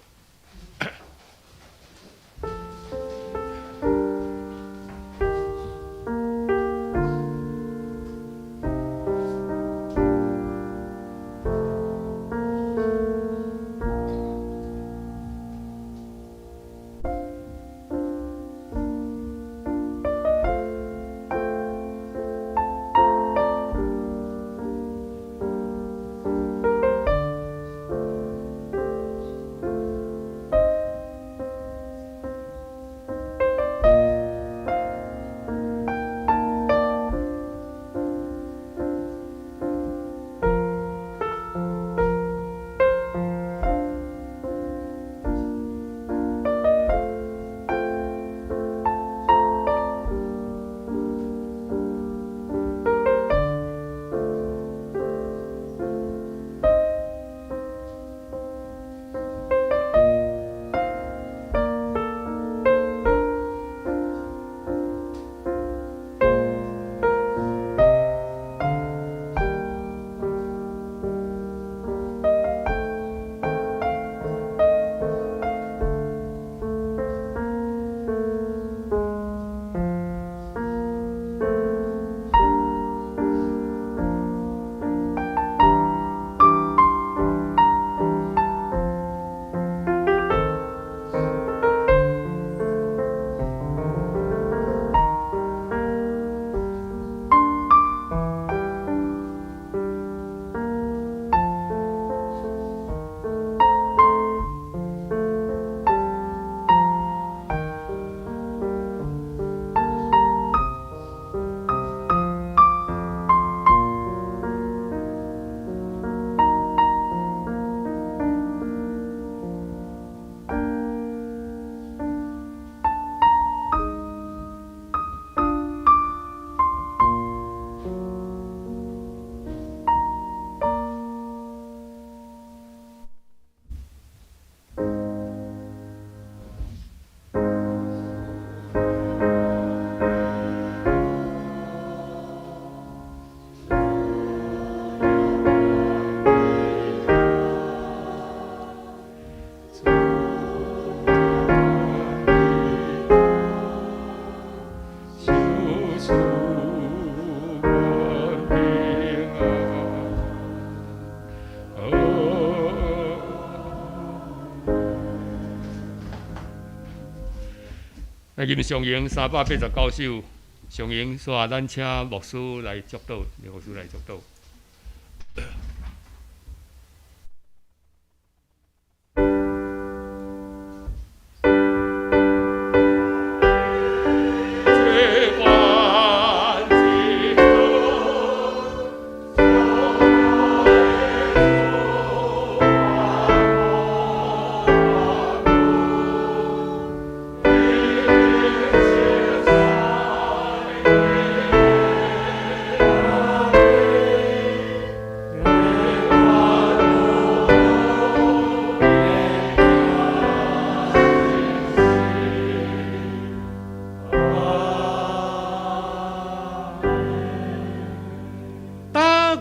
今上映389首，上映煞咱请牧师来祝祷，牧师来祝祷。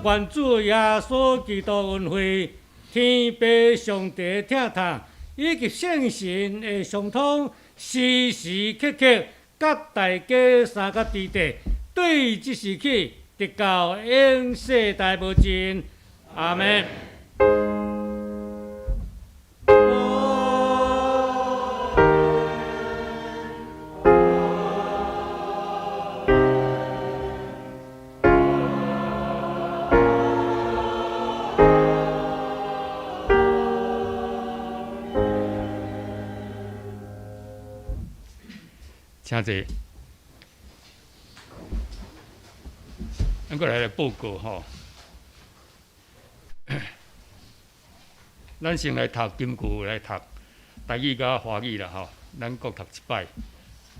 愿主耶稣基督恩惠、天父上帝疼痛以及圣神的相通，时时刻刻甲大家三甲地地，对即时起，直到永世代无尽。阿门。请坐。咱过来报告吼，咱先来读金句，来读台语甲华语啦吼，咱各读一摆，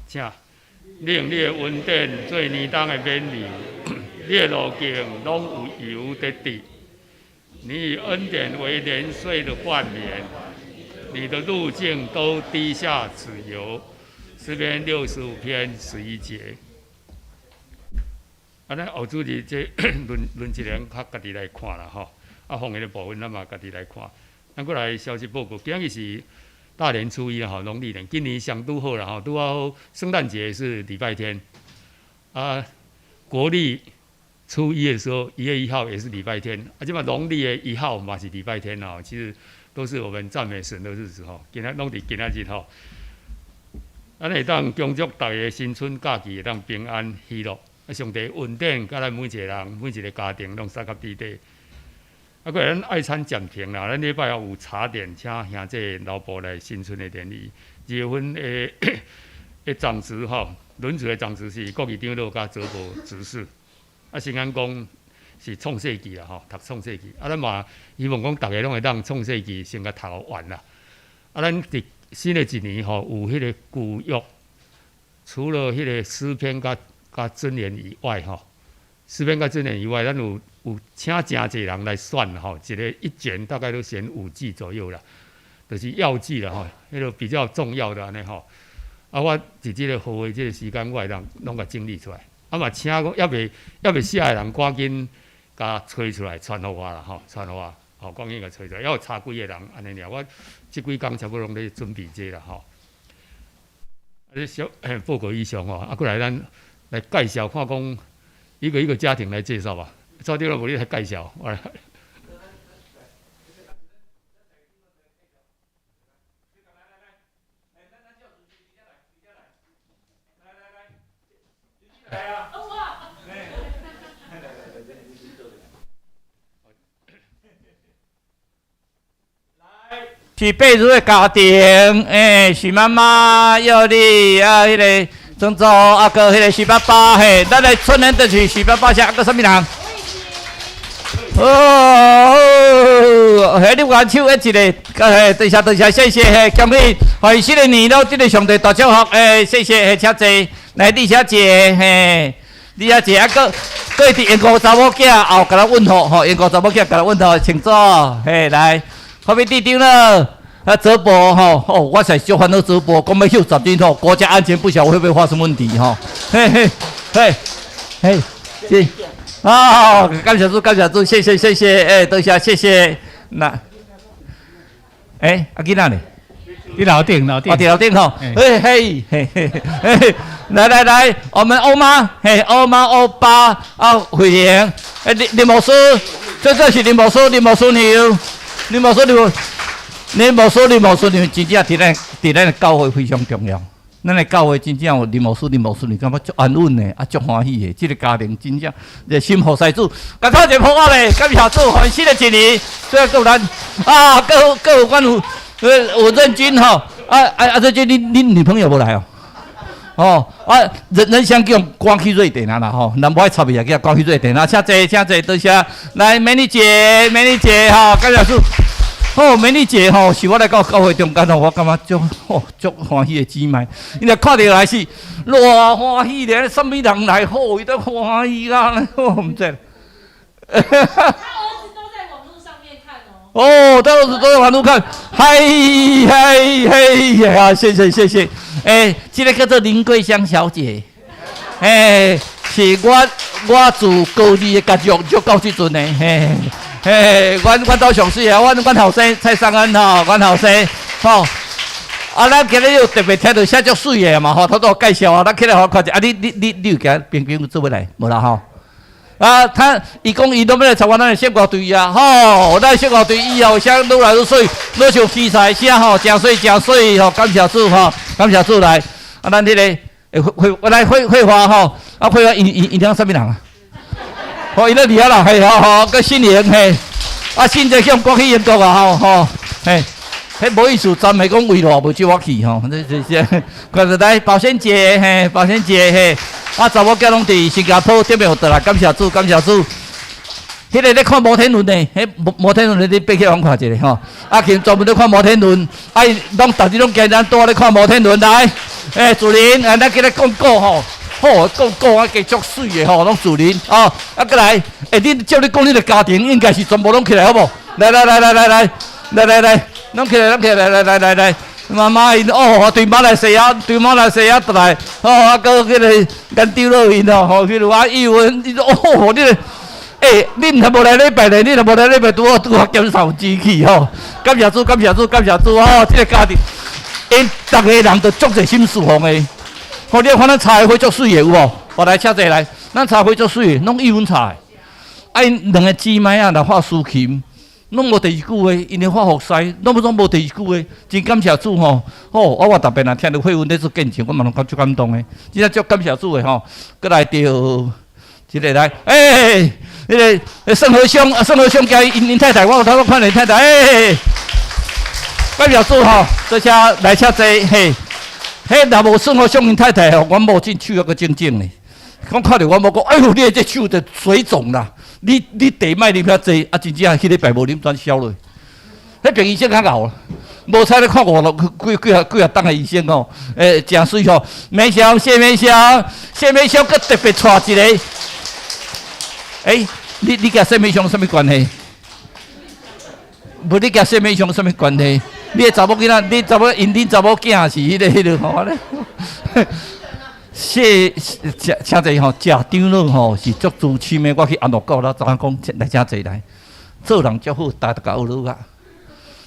请。令你的恩典做年冬的勉励，你的路径拢有油得滴。你以恩典为年岁的冠冕，你的路径都滴下脂油。诗篇65篇11节。咱后主日这论一连较家己来看啦吼，奉献的部分咱嘛家己来看。咱过来消息报告，今日是大年初一吼，农历年，今年上拄好啦吼，拄好圣诞节是礼拜天，国历初一的时候1月1号也是礼拜天，即嘛农历的1号嘛是礼拜天吼，其实都是我们赞美神的日子吼，今仔拢伫今仔日吼，咱会当恭祝大家新春假期会当平安喜乐。上帝恩典，甲咱每一个人、每一个家庭拢撒甲伫底。过来，咱爱餐暂停啦。咱礼拜有茶点，请兄弟老婆来新春的典礼。2月份的长职吼，轮值的长职是国语长老甲泽博执事。新安宫是创世纪啦吼，读创世纪。咱嘛希望讲大家拢会当创世纪先甲读完啦。咱伫新的一年吼，有迄个古约，除了迄个诗篇甲箴言以外，吼，诗篇甲箴言以外，咱有请真侪人来选吼，一卷大概都选5句左右啦，就是要句啦吼，迄个比较重要的安尼吼。我伫即个好的即个时间，我会当拢甲整理出来。嘛请讲要未写的人，赶紧甲吹出来传互我啦吼，传互我，吼，赶紧甲吹出来。要差几个人安尼尔，我即几工差不多拢咧准备这啦吼。小报告以上吼，过来咱。来介绍，看讲一个一个家庭来介绍吧。赵丁老母，你来介绍，我来。是贝如的家庭，许妈妈、幼丽啊，迄个。郑州阿哥，迄个许爸爸，嘿，咱来春年就是许爸爸，是阿哥什么人？嘿，你玩手一个，等下，谢谢，嘿，恭喜，欢喜新的年咯，这个上帝大祝福，谢谢，嘿，请坐，来李小姐，嘿，李小姐阿哥，各位员工查某囝后，甲咱问候，吼，员工查某囝甲咱问候，请坐，嘿，来，后面地丢了。泽博吼，我才就烦恼泽博，讲要休10天吼，国家安全不晓得会不会发生问题吼，嘿，是，感谢主，谢谢，多谢谢，那，阿囡仔呢？你老丁吼，嘿，来，我们欧妈，欧妈欧巴慧玲，林牧师，这是林牧师你无说，你真正伫咱的教会非常重要。咱的教会真正有林牧师，你感觉足安稳的，足欢喜的。这个家庭真正热心服侍主，感谢一捧我咧，感谢主，欢喜的一年。所以各咱各有关有认君吼，认君，你女朋友无来哦？人相叫关去瑞典啦吼，南部差别也叫关去瑞典啦。请坐，多谢。来，美女姐哈，感谢主。美丽姐是我来到教会中间我感觉足欢喜的姊妹。你若看到来是偌欢喜咧，什么人来好，伊都欢喜啦，我唔知。他儿子都在网络上面看哦。他儿子都在网络看，嘿，谢谢。这个叫做林桂香小姐，是我自高二的家族就到即阵的，阮兜上水啊，阮后生蔡尚恩吼，阮后生吼，咱今日又特别听到写足水的嘛吼，他都有介绍咱起来好看者，你有甲朋友做要来无啦吼？伊讲伊都要来参加咱的摄乐队啊，吼，咱摄乐队以后声愈来愈水，愈像器材声吼，真水吼，感谢主来，咱迄个来会华吼，会华因听什么人啊？伊咧伫遐啦，个新年新在向过去英国啊，迄无意思，暂时讲为偌无招我去吼，这，看着来保险节嘿，保险节嘿，啊查某囝拢伫新加坡踮边学倒来，感谢主，感谢主。迄个咧看摩天轮的，迄摩天轮你爬起来看一下吼。啊，去专门咧看摩天轮，啊，拢逐日拢惊咱多咧看摩天轮来。主任，咱今日讲过吼，好，讲啊，加足水的吼，拢主任啊，啊，过来，你照你讲，你的家庭应该是全部拢起来好无？来，拢起来，来，妈妈因哦，对马来西亚倒来，哦，啊，搁迄个咱丢落因吼，迄个啊，语文，哦，你个。你毋通无来礼拜咧，你若无来礼拜拄好减少机器吼。感谢主，感谢主，感谢主吼！这个家庭，因逐个人都足侪心思红诶。吼，你看咱茶的花足水诶，有无？我来请坐来，咱茶花足水诶，拢意粉茶。啊，因两个姊妹啊，来画抒琴，拢无第二句话，因咧画服饰，拢无第二句话，真感谢主吼。吼，我特别若听到慧文咧做见证，我嘛拢足感动诶。真正足感谢主诶吼。过来着。一个来，迄个盛和兄加因太太，我有头看因太太，感谢主吼，这车来车坐，嘿，若无盛和兄因太太吼，我无进手还阁正正呢。我看到我无讲，哎呦，你这手着水肿啦，你第摆啉遐济，啊，真正迄礼拜无啉转消了。迄病医生较牛啦，无采咧看我了，几啊档的医生吼，诚水吼，梅香谢梅香，阁特别带一个。你甲谢美香什么关系？无你甲谢美香什么关系？你个查某囡仔，你查某因恁查某囝是迄个吼咧。请坐吼，食长老吼是足资深的，我去安乐国啦，昨昏讲来请坐来，做人足好，大家学落啊。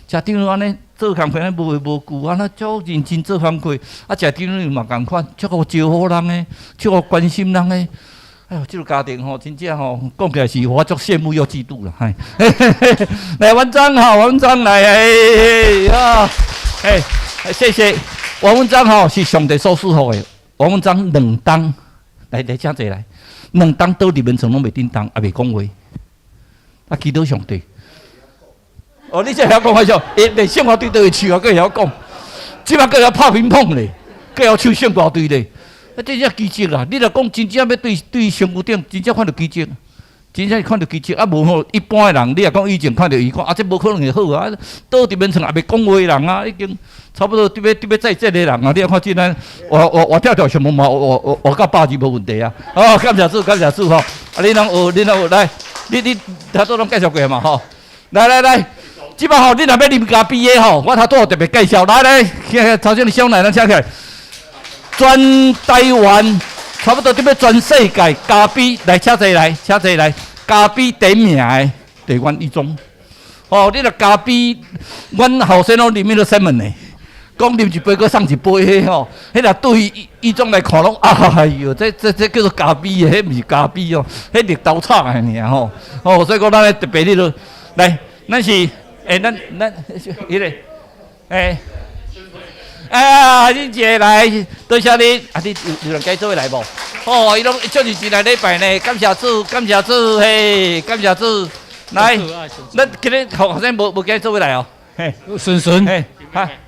食长老安尼做工课，无话无句，安尼足认真做工课，啊食长老嘛共款，足好招呼人诶，足好关心人诶。哎呦，这个家庭吼，真正吼，讲起来是我足羡慕又嫉妒啦，嗨！来，文章吼，文章来，谢谢。王文章吼是上帝所赐予的，王文章两当，来请坐来，两当倒入门床拢袂叮当，也袂讲话，啊，祈祷上帝。哦，你这晓讲话笑，连生活对倒会唱啊，佫会晓讲，即摆佫会晓拍乒乓咧，佫会晓唱圣歌队咧。啊，这才奇迹啦！你若讲真正要对生活顶，真正看到奇迹，真正看到奇迹。啊，无吼一般的人，你若讲以前看到伊讲，啊，这无可能会好啊！倒伫面床也袂讲话的人啊，已经差不多对要再这个人啊！你若看真咱我跳跳上毛毛，我到8字无问题啊！哦，感谢主，感谢主吼！啊，你拢学来，你头都拢介绍过嘛吼？来，即摆吼，你若要啉咖啡的吼，我头拄特别介绍，来，头先你小奶咱请起来。全台湾差不多要全世界咖啡来请坐来，咖啡第一名的台湾一中。哦，你若咖啡，阮后生拢啉迄个7呢，讲啉一杯搁送一杯迄吼，迄若对一中来看拢，哎哟，这叫做咖啡的，迄毋是咖啡哦，迄绿豆炒的尔吼。哦，所以讲咱咧特别哩落来，咱是咱迄个恁姐来，多谢你。啊，你有人该做位来无？哦，伊拢足认真来礼拜呢，感谢主，嘿，感谢主。来，咱今日学生无该做位来哦。嘿，顺，嘿，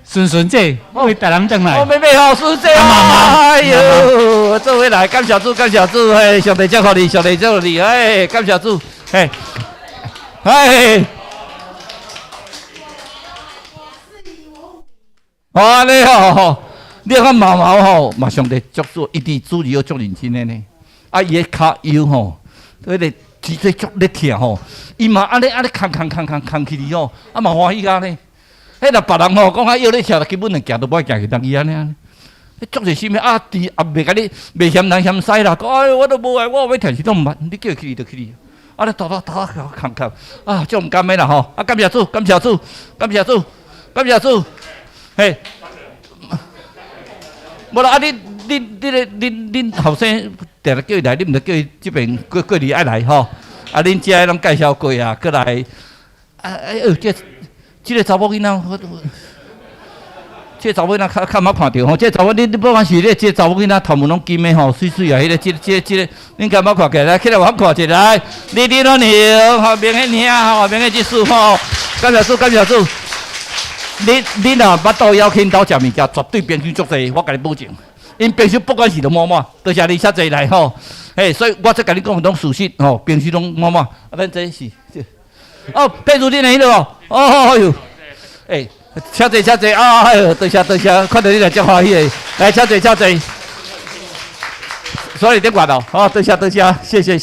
顺这，为大人转来。哦，妹哦，顺这哦，哎呦，做位来，感谢主，嘿，上帝祝福你，哎，感谢主，嘿，哦，安尼吼，你看毛毛吼，嘛上帝足做，一直注意要足认真的呢。啊，伊个骹腰吼，迄个脊椎足咧疼吼，伊嘛安尼扛起哩吼，啊嘛欢喜啊呢。迄若别人吼讲腰咧疼，根本连行都无行去当伊安尼。迄足侪心的啊，伫也袂甲你袂嫌人嫌屎啦。讲哎，我都无爱，我要疼是都毋捌，你叫伊去就去。啊，你头扛啊，足毋甘的啦吼。啊，感谢主。嘿，无啦！啊，恁后生定来叫伊来，你毋得叫伊这边过嚟爱来吼。啊，恁遮拢介绍过啊，过来。这个查某囡仔，这查某囡仔较冇看到吼。这查某你不管是这查某囡仔头毛拢金的吼，水水啊！迄个这恁敢冇看起来？起来我看一下来。你拢牛，后面个娘，后面个技术吼，感谢主。你若捌到邀请到食物件，绝对冰箱足济，我甲你保证。因冰箱不管是都满满，多谢你遮济来吼。嘿，所以我再甲你讲，拢事实吼，冰箱拢满满。啊，咱这是哦，佩如你来了哦，哦哟，哎，车济啊，哎呦，多谢，看到你来真欢喜的，来车济。所以顶管哦，哦，多谢，谢谢。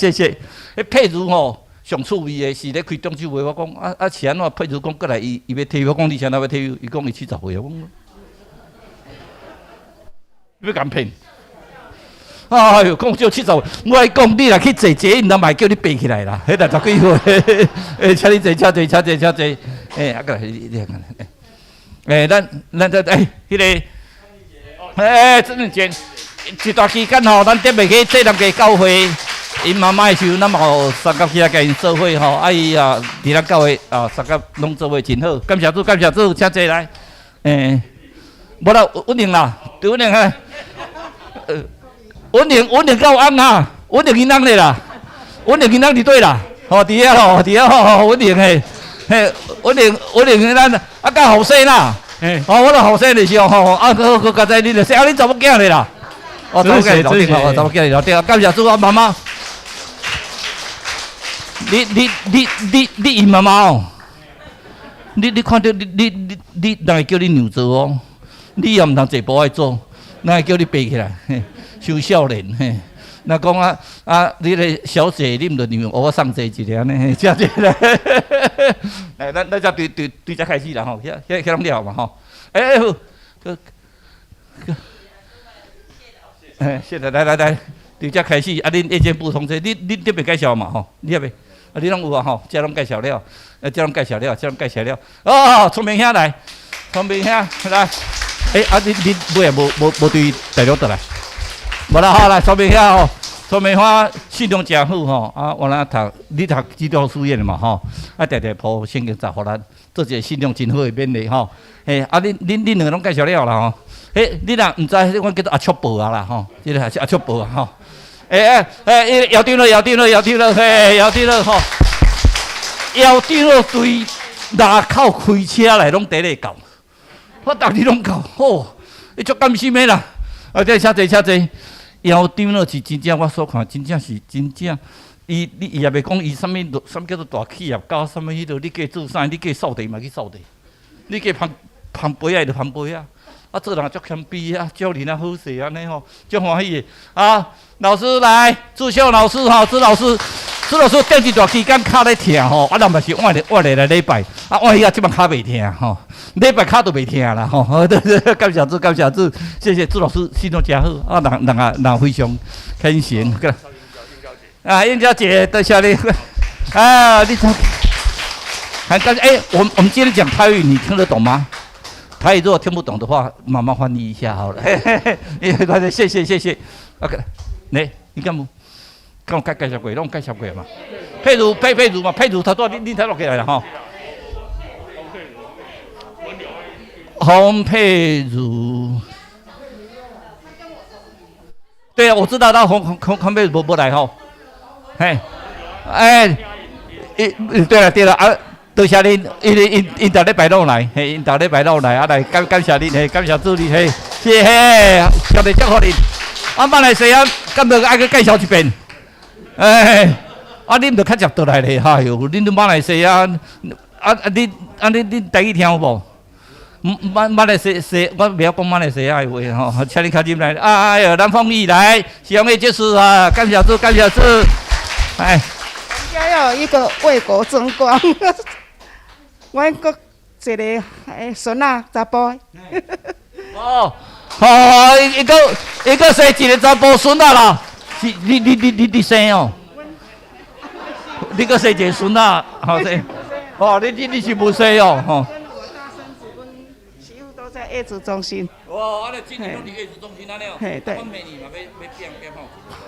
迄佩如吼。上趣味的是咧开中秋会，我讲是安怎？佩如讲过来，伊要退，我讲你啥要退？伊讲伊70岁，我讲要敢骗？哎呦，讲少70岁，我讲你若去坐捷运，人嘛叫你爬起来啦，迄60几岁，请你坐，车，啊个你看，咱迄个，真正前一段期间吼，咱踮袂去这两个教会。因妈妈的时候，咱嘛有三甲起来甲因做伙吼，啊伊啊，伫咱教会啊，三甲拢做伙真好。感谢主，请坐来。无啦，稳定啦，对稳定啊。稳定够安啊，稳定囡仔咧啦，稳定囡仔伫对啦，吼伫遐吼，稳定嘿，稳定囡仔啊，甲后生啦，我都后生的时候吼，啊，佮刚才你就说啊，你查某囝咧啦，查某囝老丁，查某囝老丁，感谢主啊，妈妈。你因妈妈哦，你看到你人会叫你牛做哦，你也唔通坐步爱做，人会叫你爬起来，收少年嘿。那讲你个小姐，你唔着让我送坐一个呢？这这咧，哎，咱才对才开始啦吼，遐拢了嘛吼，好，谢谢来。对遮开始，啊，恁意见不同齐，恁这边介绍嘛吼，你那边，你拢有啊吼，这拢介绍了，这拢介绍了，哦，聪明兄来，来，你尾也无对大陆倒来，无啦好来，聪明兄吼，聪明兄信用真好吼，啊，我那你读基督书院的嘛吼，啊，常抱圣经杂互咱，做一个信用真好的勉励吼，恁两个拢介绍了啦吼。你若唔知，我叫做阿卓宝啊啦吼，这个是阿卓宝啊吼。摇定了，嘿，摇定了吼，摇定了对拿口开车来拢第一个到，我逐日拢到，吼，你足甘心的啦。这车坐，摇定了是真正，我所看真正是真正。伊也袂讲伊啥物叫做大企业家，啥物迄落你加做啥，你加扫地嘛去扫地，你加捧杯啊就捧杯啊。啊，做人足谦卑啊，教人啊好势安尼吼，足欢喜的啊！老师来，朱秀老师吼，朱老师顶一段期间骹咧疼吼，啊，若嘛是换来礼拜，啊，换伊啊，即摆骹袂疼吼，礼拜骹都袂疼啦吼。感谢主，谢谢朱老师，心中真好啊，人非常虔诚。啊，英小姐，多谢你啊，你很感谢。我们今天讲泰语，你听得懂吗？台语如果听不懂的话，妈妈翻译一下好了。谢谢。OK， 你敢有介绍过？拢介绍过嘛？佩如嘛，佩如他说你睇落起来了哈。洪佩如，对啊，我知道他洪佩如不来哈。对了啊。多谢恁，因逐礼拜拢来，因逐礼拜拢来，啊来感谢恁，感谢主恁，谢谢，交代祝福恁。啊，马来西亚敢着爱去介绍一遍，你唔着较接倒来咧，哎哟，恁马来西亚，恁台语听有无？马来西亚，我袂晓讲马来西亚的话吼，请你较进来。哎哟，南方语来，希望你就是啊，感谢主，哎。家要有一个为国争光。阮阁一个孙仔查甫。一个生一个查甫孙仔啦，是你生哦？你阁生一个孙仔，好生。你是无生哦？我大孙子、阮媳妇都在月子中心。哇，安尼今年拢伫月子中心安尼哦。嘿，对。我明年嘛要变好。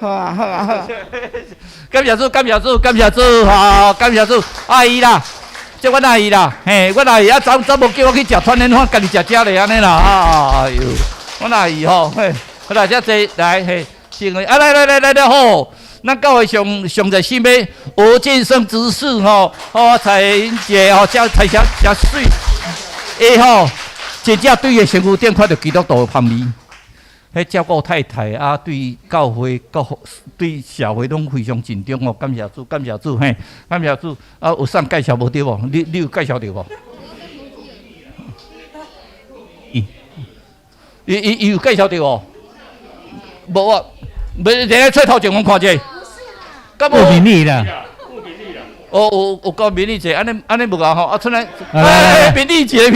好啊。感谢主，好，感谢主，阿姨啦。即阮阿姨啦，阮阿姨啊，早无叫我去食团圆饭，家己食咧安尼啦，哎呦，阮阿姨吼，好啦，遮坐来，先来吼，咱教会上在心咩？吴建生执事吼，蔡英姐吼，加彩霞加水，吼，真正对个身躯顶看到基督徒的叛逆，迄照顾太太啊，对教会、对社会拢非常尽忠哦。感谢主，感谢主，嘿，感谢主。啊，有啥介绍无对无？你有介绍着无？伊有介绍着无？无啊，袂来出头前我看者。不是啦。名利啦。哦，有搞民利节，安尼无啊吼，啊出来，民利节，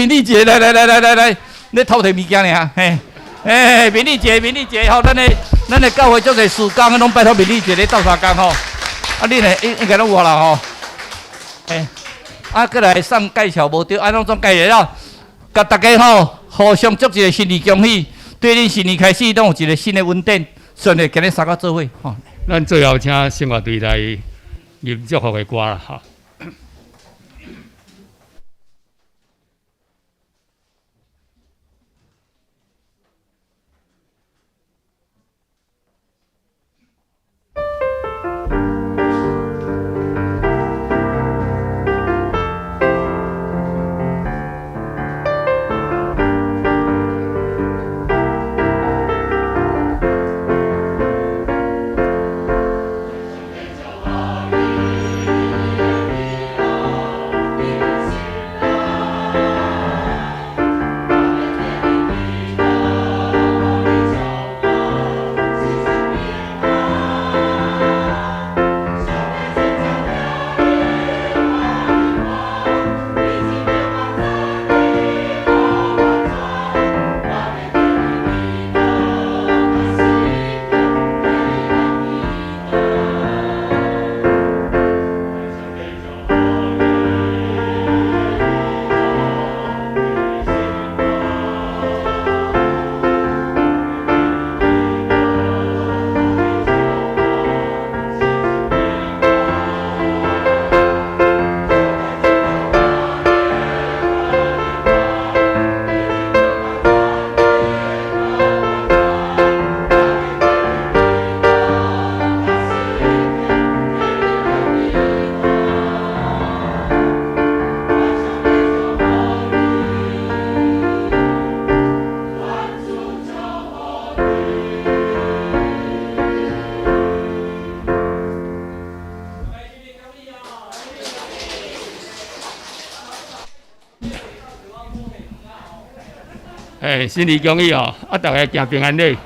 来，你偷摕物件尔，嘿，民利节吼，咱的教会做个事工，拢拜托民利节咧斗相共吼，啊你呢应该拢有啦吼，过来送介绍无对，安怎总介绍了，甲大家吼互相祝一个新年恭喜，对恁新年开始拢有一个新的稳定，顺利今日三个做伙吼。咱最后请生活队来念祝福的歌啦，哈。新年恭喜哦！啊，大家行平安乐。